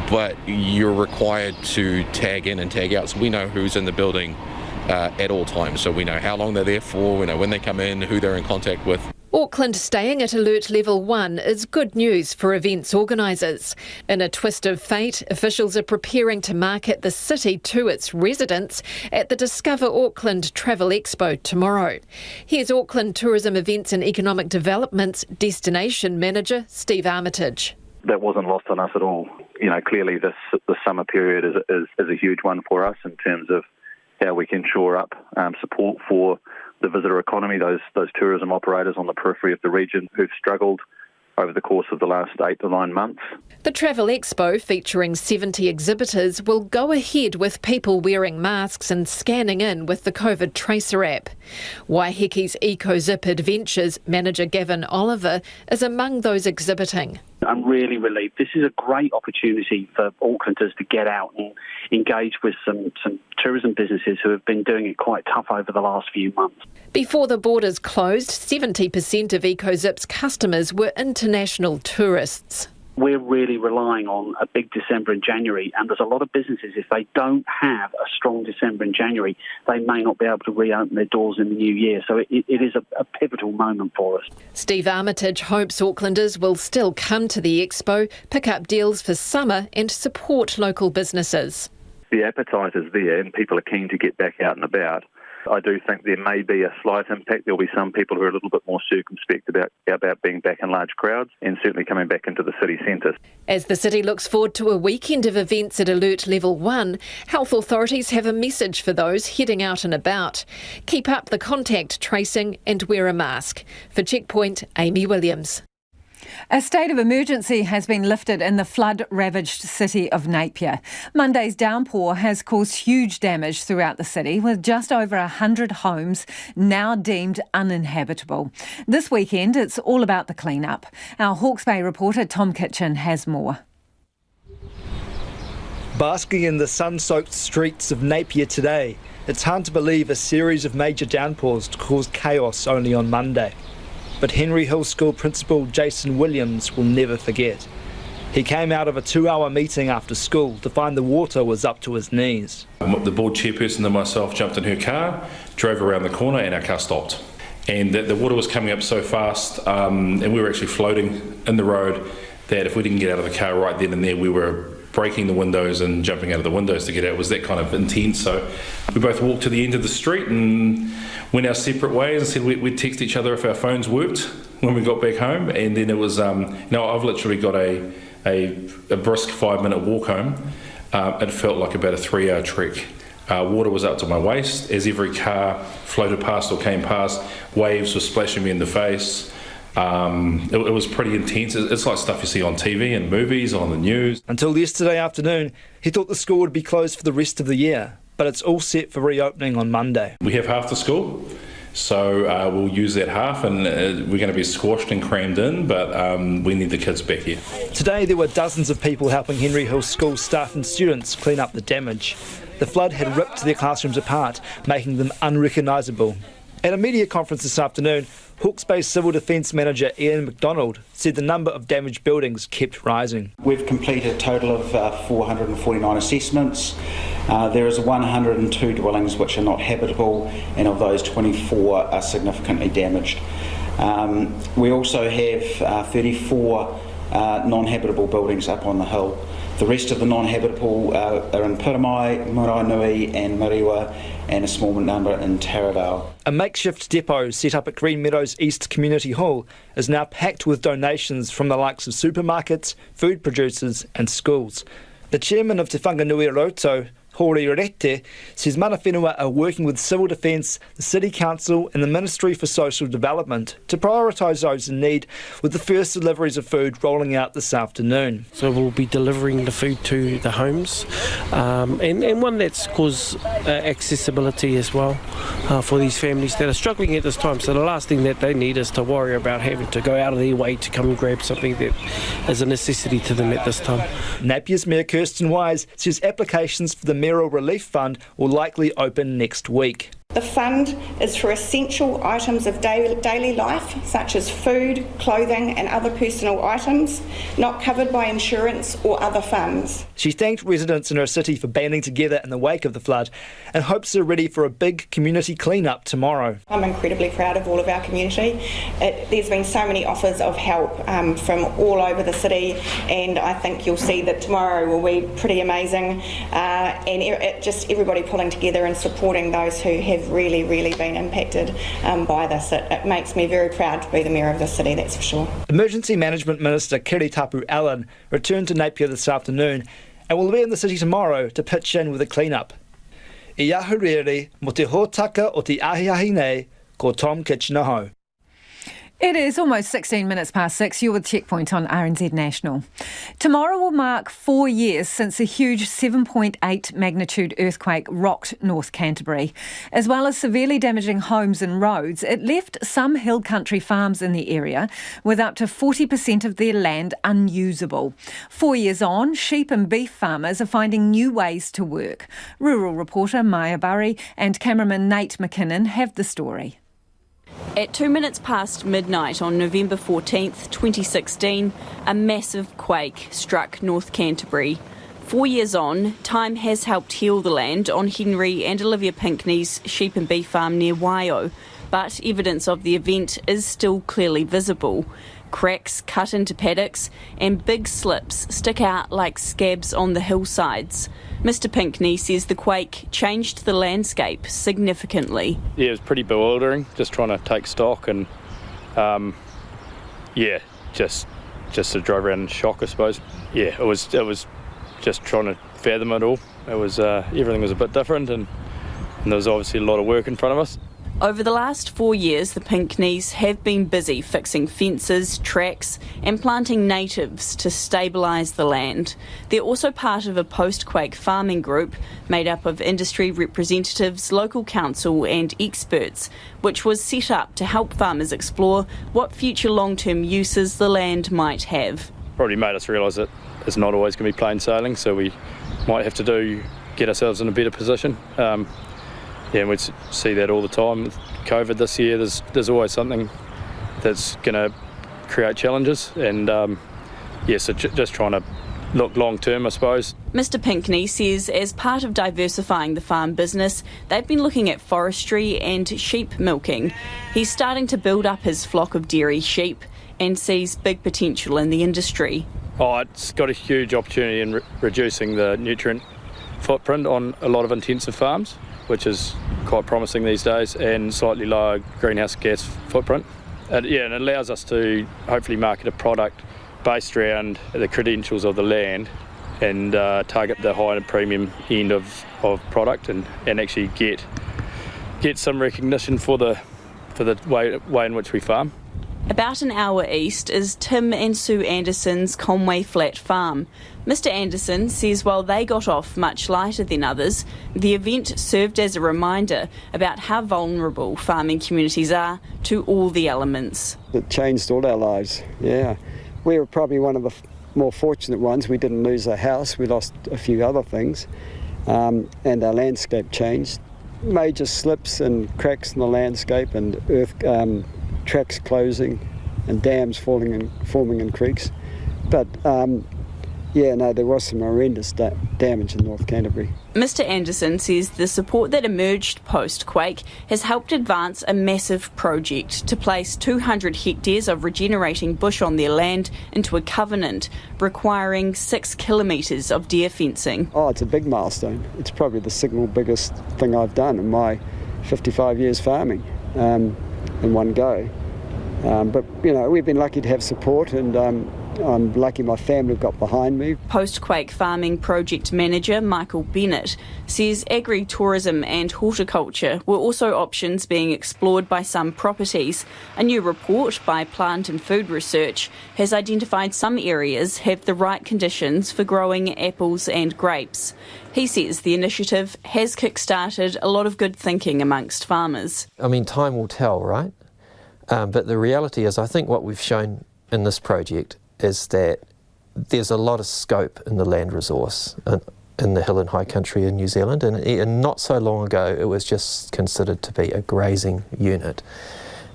but you're required to tag in and tag out, so we know who's in the building at all times. So we know how long they're there for, we know when they come in, who they're in contact with. Auckland staying at Alert Level 1 is good news for events organisers. In a twist of fate, officials are preparing to market the city to its residents at the Discover Auckland Travel Expo tomorrow. Here's Auckland Tourism Events and Economic Development's Destination Manager, Steve Armitage. That wasn't lost on us at all. Clearly the summer period is a huge one for us in terms of how we can shore up support for the visitor economy, those tourism operators on the periphery of the region who've struggled over the course of the last 8 to 9 months. The Travel Expo, featuring 70 exhibitors, will go ahead with people wearing masks and scanning in with the COVID Tracer app. Waiheki's EcoZip Adventures manager Gavin Oliver is among those exhibiting. I'm really relieved. This is a great opportunity for Aucklanders to get out and engage with some tourism businesses who have been doing it quite tough over the last few months. Before the borders closed, 70% of EcoZip's customers were international tourists. We're really relying on a big December and January, and there's a lot of businesses, if they don't have a strong December and January, they may not be able to reopen their doors in the new year. So it is a pivotal moment for us. Steve Armitage hopes Aucklanders will still come to the expo, pick up deals for summer and support local businesses. The appetite is there and people are keen to get back out and about. I do think there may be a slight impact. There'll be some people who are a little bit more circumspect about being back in large crowds and certainly coming back into the city centre. As the city looks forward to a weekend of events at Alert Level 1, health authorities have a message for those heading out and about. Keep up the contact tracing and wear a mask. For Checkpoint, Amy Williams. A state of emergency has been lifted in the flood-ravaged city of Napier. Monday's downpour has caused huge damage throughout the city, with just over 100 homes now deemed uninhabitable. This weekend, it's all about the clean-up. Our Hawke's Bay reporter Tom Kitchen has more. Basking in the sun-soaked streets of Napier today, it's hard to believe a series of major downpours caused chaos only on Monday. But Henry Hill School Principal Jason Williams will never forget. He came out of a 2-hour meeting after school to find the water was up to his knees. The board chairperson and myself jumped in her car, drove around the corner and our car stopped. And the water was coming up so fast and we were actually floating in the road that if we didn't get out of the car right then and there, we were breaking the windows and jumping out of the windows to get out. It was that kind of intense. So we both walked to the end of the street and went our separate ways and said we'd text each other if our phones worked when we got back home. And then it was, I've literally got a brisk 5-minute walk home. It felt like about a 3-hour trek. Water was up to my waist. As every car floated past or came past, waves were splashing me in the face. It was pretty intense. It's like stuff you see on TV and movies, on the news. Until yesterday afternoon, he thought the school would be closed for the rest of the year, but it's all set for reopening on Monday. We have half the school, so we'll use that half, and we're going to be squashed and crammed in, but we need the kids back here. Today there were dozens of people helping Henry Hill School staff and students clean up the damage. the flood had ripped their classrooms apart, making them unrecognisable. At a media conference this afternoon, Hawke's Bay Civil Defence Manager Ian McDonald said the number of damaged buildings kept rising. We've completed a total of 449 assessments. There is 102 dwellings which are not habitable, and of those 24 are significantly damaged. We also have 34 non-habitable buildings up on the hill. The rest of the non-habitable are in Piramai, Maraenui and Mariwa, and a small number in Taravale. A makeshift depot set up at Green Meadows East Community Hall is now packed with donations from the likes of supermarkets, food producers and schools. The chairman of Te Whanganui Roto, Hori Rete, says mana whenua are working with Civil Defence, the City Council and the Ministry for Social Development to prioritise those in need, with the first deliveries of food rolling out this afternoon. So we'll be delivering the food to the homes and one that's caused accessibility as well for these families that are struggling at this time. So the last thing that they need is to worry about having to go out of their way to come and grab something that is a necessity to them at this time. Napier's Mayor Kirsten Wise says applications for the Mayoral Relief Fund will likely open next week. The fund is for essential items of daily life, such as food, clothing and other personal items, not covered by insurance or other funds. She thanked residents in her city for banding together in the wake of the flood and hopes they're ready for a big community clean-up tomorrow. I'm incredibly proud of all of our community. There's been so many offers of help from all over the city, and I think you'll see that tomorrow will be pretty amazing, and just everybody pulling together and supporting those who have really been impacted by this. It makes me very proud to be the Mayor of the city, that's for sure. Emergency Management Minister Kiritapu Allen returned to Napier this afternoon and will be in the city tomorrow to pitch in with a clean-up. I ahurere mo te hōtaka o te ahiahi nei, ko Tom Kitchener. It is almost 16 minutes past 6. You're with Checkpoint on RNZ National. Tomorrow will mark 4 years since a huge 7.8 magnitude earthquake rocked North Canterbury. As well as severely damaging homes and roads, it left some hill country farms in the area with up to 40% of their land unusable. 4 years on, sheep and beef farmers are finding new ways to work. Rural reporter Maya Burry and cameraman Nate McKinnon have the story. At 2 minutes past midnight on November 14th, 2016, a massive quake struck North Canterbury. 4 years on, time has helped heal the land on Henry and Olivia Pinckney's sheep and beef farm near Waio, but evidence of the event is still clearly visible. Cracks cut into paddocks and big slips stick out like scabs on the hillsides. Mr Pinckney says the quake changed the landscape significantly. Yeah, it was pretty bewildering, just trying to take stock and just to drive around in shock, I suppose. Yeah, it was just trying to fathom it all. It was everything was a bit different and there was obviously a lot of work in front of us. Over the last 4 years, the Pinckneys have been busy fixing fences, tracks and planting natives to stabilise the land. They're also part of a post-quake farming group made up of industry representatives, local council and experts, which was set up to help farmers explore what future long-term uses the land might have. Probably made us realise that it's not always going to be plain sailing, so we might have to get ourselves in a better position. And we see that all the time. With COVID this year, there's always something that's going to create challenges, and so just trying to look long term, I suppose. Mr Pinckney says as part of diversifying the farm business, they've been looking at forestry and sheep milking. He's starting to build up his flock of dairy sheep and sees big potential in the industry. It's got a huge opportunity in reducing the nutrient footprint on a lot of intensive farms, which is quite promising these days, and slightly lower greenhouse gas footprint. And it allows us to hopefully market a product based around the credentials of the land and target the high and premium end of product and actually get some recognition for the way in which we farm. About an hour east is Tim and Sue Anderson's Conway Flat Farm. Mr Anderson says while they got off much lighter than others, the event served as a reminder about how vulnerable farming communities are to all the elements. It changed all our lives, yeah. We were probably one of the more fortunate ones. We didn't lose a house, we lost a few other things. and our landscape changed. Major slips and cracks in the landscape, and earth tracks closing and dams forming in creeks. But there was some horrendous damage in North Canterbury. Mr Anderson says the support that emerged post-quake has helped advance a massive project to place 200 hectares of regenerating bush on their land into a covenant, requiring 6 kilometres of deer fencing. Oh, it's a big milestone. It's probably the single biggest thing I've done in my 55 years farming in one go. But, we've been lucky to have support, and I'm lucky my family got behind me. Post-quake farming project manager Michael Bennett says agri-tourism and horticulture were also options being explored by some properties. A new report by Plant and Food Research has identified some areas have the right conditions for growing apples and grapes. He says the initiative has kick-started a lot of good thinking amongst farmers. I mean, time will tell, right? But the reality is, I think what we've shown in this project is that there's a lot of scope in the land resource in the hill and high country in New Zealand, and not so long ago it was just considered to be a grazing unit.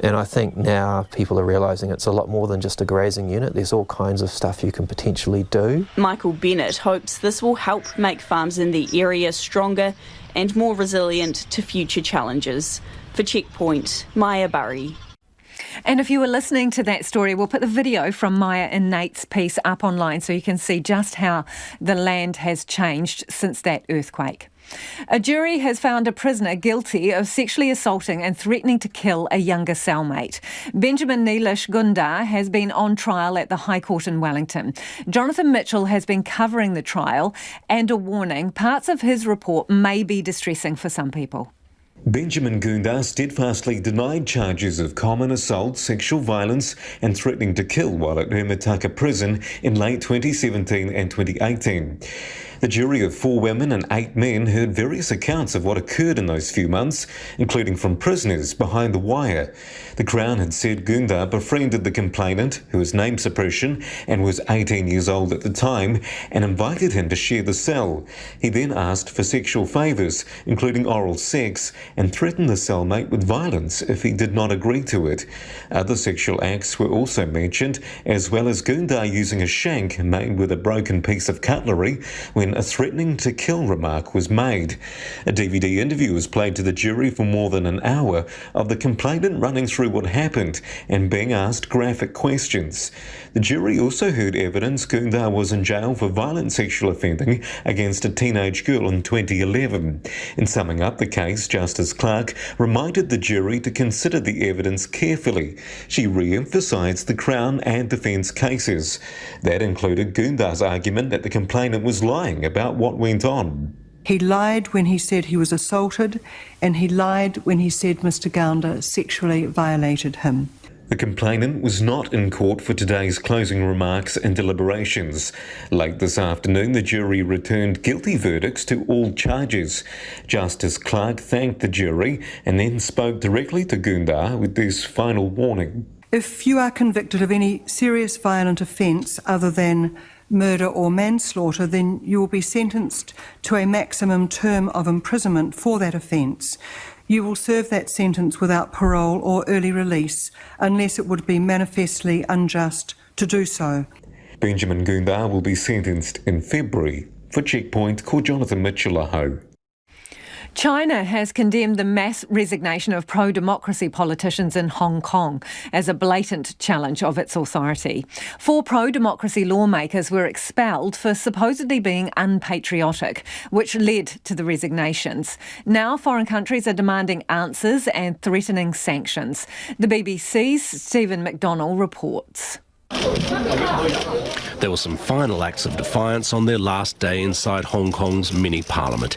And I think now people are realising it's a lot more than just a grazing unit. There's all kinds of stuff you can potentially do. Michael Bennett hopes this will help make farms in the area stronger and more resilient to future challenges. For Checkpoint, Maya Burry. And if you were listening to that story, we'll put the video from Maya and Nate's piece up online so you can see just how the land has changed since that earthquake. A jury has found a prisoner guilty of sexually assaulting and threatening to kill a younger cellmate. Benjamin Neelish Gundar has been on trial at the High Court in Wellington. Jonathan Mitchell has been covering the trial, and a warning, parts of his report may be distressing for some people. Benjamin Gundar steadfastly denied charges of common assault, sexual violence and threatening to kill while at Hermitaka Prison in late 2017 and 2018. The jury of 4 women and 8 men heard various accounts of what occurred in those few months, including from prisoners behind the wire. The Crown had said Gundar befriended the complainant, who was name suppression and was 18 years old at the time, and invited him to share the cell. He then asked for sexual favours, including oral sex, and threatened the cellmate with violence if he did not agree to it. Other sexual acts were also mentioned, as well as Gundar using a shank made with a broken piece of cutlery when a threatening to kill remark was made. A DVD interview was played to the jury for more than an hour of the complainant running through what happened and being asked graphic questions. The jury also heard evidence Gundar was in jail for violent sexual offending against a teenage girl in 2011. In summing up the case, Justice Clark reminded the jury to consider the evidence carefully. She re-emphasised the Crown and Defence cases. That included Gundar's argument that the complainant was lying about what went on. He lied when he said he was assaulted, and he lied when he said Mr. Gundar sexually violated him. The complainant was not in court for today's closing remarks and deliberations. Late this afternoon, the jury returned guilty verdicts to all charges. Justice Clark thanked the jury and then spoke directly to Gundar with this final warning. If you are convicted of any serious violent offence other than murder or manslaughter, then you will be sentenced to a maximum term of imprisonment for that offence. You will serve that sentence without parole or early release unless it would be manifestly unjust to do so. Benjamin Gundar will be sentenced in February. For Checkpoint, call Jonathan Mitchell Aho. China has condemned the mass resignation of pro-democracy politicians in Hong Kong as a blatant challenge of its authority. 4 pro-democracy lawmakers were expelled for supposedly being unpatriotic, which led to the resignations. Now foreign countries are demanding answers and threatening sanctions. The BBC's Stephen McDonnell reports. There were some final acts of defiance on their last day inside Hong Kong's mini parliament.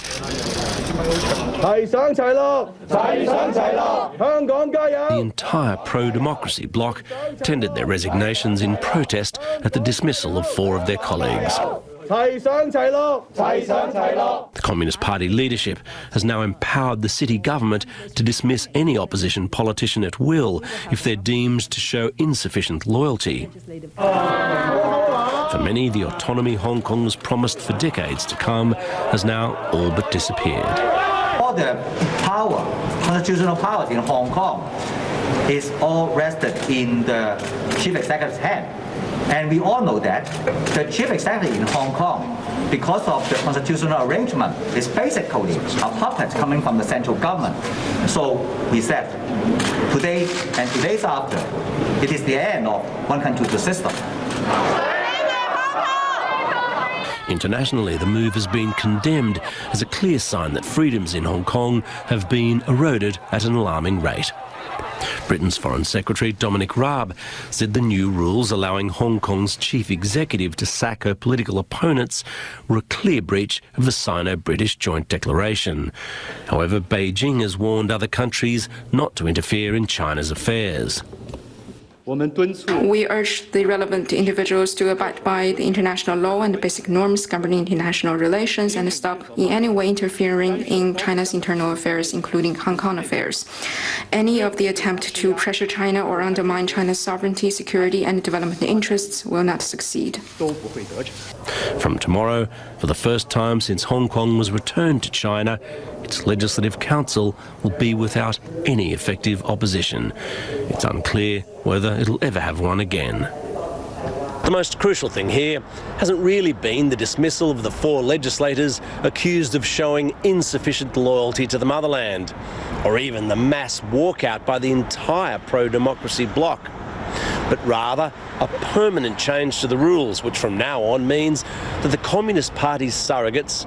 The entire pro-democracy bloc tendered their resignations in protest at the dismissal of 4 of their colleagues. The Communist Party leadership has now empowered the city government to dismiss any opposition politician at will if they're deemed to show insufficient loyalty. For many, the autonomy Hong Kong was promised for decades to come has now all but disappeared. All the power, constitutional powers in Hong Kong is all rested in the chief executive's hand. And we all know that the chief executive in Hong Kong, because of the constitutional arrangement, is basically a puppet coming from the central government. So we said, today and 2 days after, it is the end of one country, two system. Internationally, the move has been condemned as a clear sign that freedoms in Hong Kong have been eroded at an alarming rate. Britain's Foreign Secretary Dominic Raab said the new rules allowing Hong Kong's chief executive to sack her political opponents were a clear breach of the Sino-British joint declaration. However, Beijing has warned other countries not to interfere in China's affairs. We urge the relevant individuals to abide by the international law and the basic norms governing international relations and stop in any way interfering in China's internal affairs, including Hong Kong affairs. Any of the attempt to pressure China or undermine China's sovereignty, security and development interests will not succeed. From tomorrow, for the first time since Hong Kong was returned to China, its Legislative Council will be without any effective opposition. It's unclear whether it'll ever have one again. The most crucial thing here hasn't really been the dismissal of the 4 legislators accused of showing insufficient loyalty to the motherland, or even the mass walkout by the entire pro-democracy bloc, but rather a permanent change to the rules, which from now on means that the Communist Party's surrogates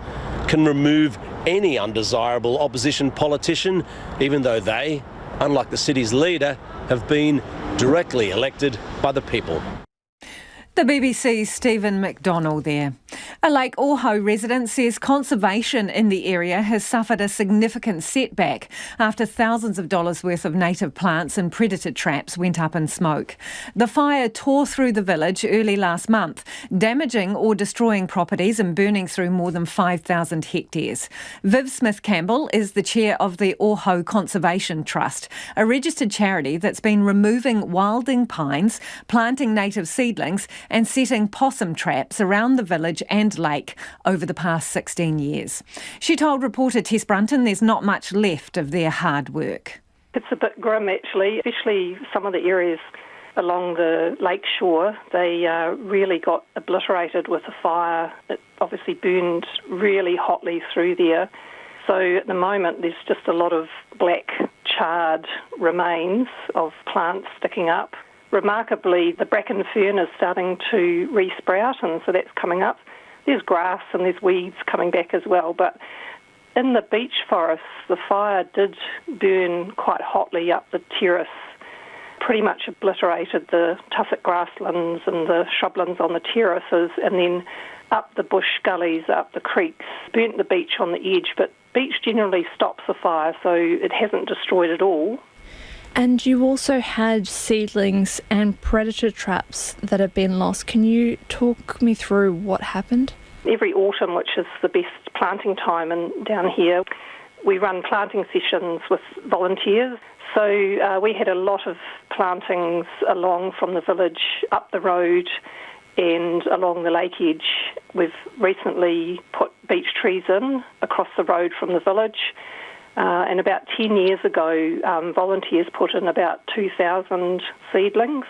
can remove any undesirable opposition politician, even though they, unlike the city's leader, have been directly elected by the people. The BBC's Stephen McDonnell there. A Lake Oho resident says conservation in the area has suffered a significant setback after thousands of dollars worth of native plants and predator traps went up in smoke. The fire tore through the village early last month, damaging or destroying properties and burning through more than 5,000 hectares. Viv Smith-Campbell is the chair of the Oho Conservation Trust, a registered charity that's been removing wilding pines, planting native seedlings and setting possum traps around the village and lake over the past 16 years. She told reporter Tess Brunton there's not much left of their hard work. It's a bit grim actually, especially some of the areas along the lake shore. They really got obliterated with the fire. It obviously burned really hotly through there. So at the moment there's just a lot of black charred remains of plants sticking up. Remarkably, the bracken fern is starting to resprout, and so that's coming up. There's grass and there's weeds coming back as well, but in the beech forests, the fire did burn quite hotly up the terrace, pretty much obliterated the tussock grasslands and the shrublands on the terraces, and then up the bush gullies, up the creeks, burnt the beech on the edge, but beech generally stops the fire, so it hasn't destroyed it all. And you also had seedlings and predator traps that have been lost. Can you talk me through what happened? Every autumn, which is the best planting time down here, we run planting sessions with volunteers. So we had a lot of plantings along from the village, up the road and along the lake edge. We've recently put beech trees in across the road from the village. And about 10 years ago, volunteers put in about 2,000 seedlings.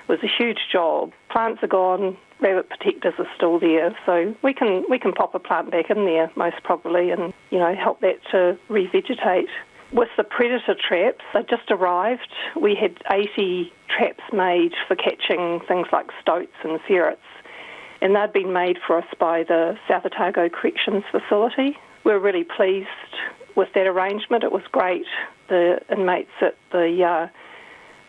It was a huge job. Plants are gone, rabbit protectors are still there, so we can pop a plant back in there most probably and help that to revegetate. With the predator traps, they just arrived. We had 80 traps made for catching things like stoats and ferrets, and they'd been made for us by the South Otago Corrections Facility. We're really pleased with that arrangement. It was great. The inmates at the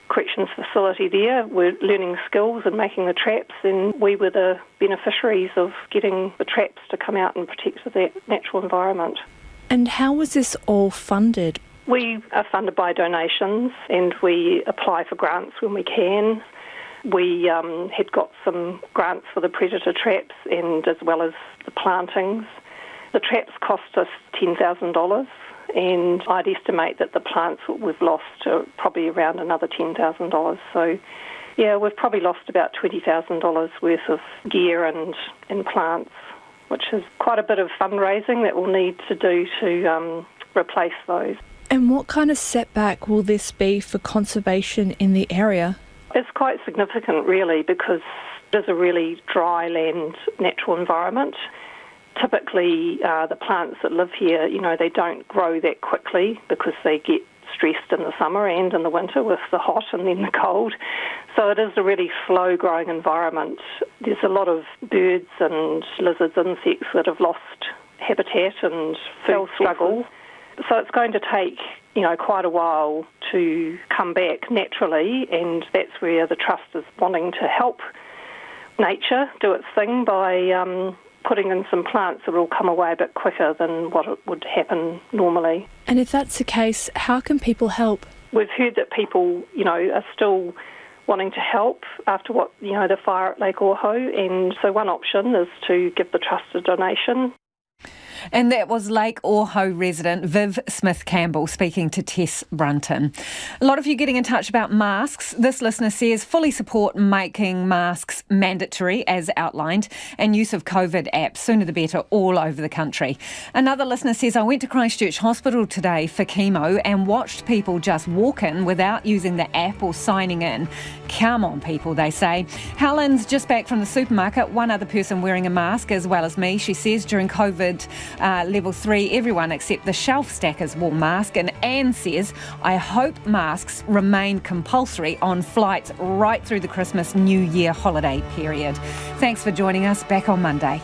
corrections facility there were learning skills and making the traps, and we were the beneficiaries of getting the traps to come out and protect the natural environment. And how was this all funded? We are funded by donations and we apply for grants when we can. We had got some grants for the predator traps and as well as the plantings. The traps cost us $10,000, and I'd estimate that the plants we've lost are probably around another $10,000. So Yeah, we've probably lost about $20,000 worth of gear and plants, which is quite a bit of fundraising that we'll need to do to replace those. And what kind of setback will this be for conservation in the area? It's quite significant, really, because it is a really dry land natural environment. Typically, the plants that live here, they don't grow that quickly because they get stressed in the summer and in the winter with the hot and then the cold. So it is a really slow-growing environment. There's a lot of birds and lizards, insects that have lost habitat and food struggle. So it's going to take, quite a while to come back naturally, and that's where the Trust is wanting to help nature do its thing by putting in some plants that will come away a bit quicker than what it would happen normally. And if that's the case, how can people help? We've heard that people, are still wanting to help after the fire at Lake Oahu, and so one option is to give the Trust a donation. And that was Lake Oahu resident Viv Smith-Campbell speaking to Tess Brunton. A lot of you getting in touch about masks. This listener says fully support making masks mandatory as outlined and use of COVID apps, sooner the better, all over the country. Another listener says, I went to Christchurch Hospital today for chemo and watched people just walk in without using the app or signing in. Come on, people, they say. Helen's just back from the supermarket. One other person wearing a mask as well as me. She says during COVID level 3, everyone except the shelf stackers wore masks. And Anne says, I hope masks remain compulsory on flights right through the Christmas New Year holiday period. Thanks for joining us. Back on Monday.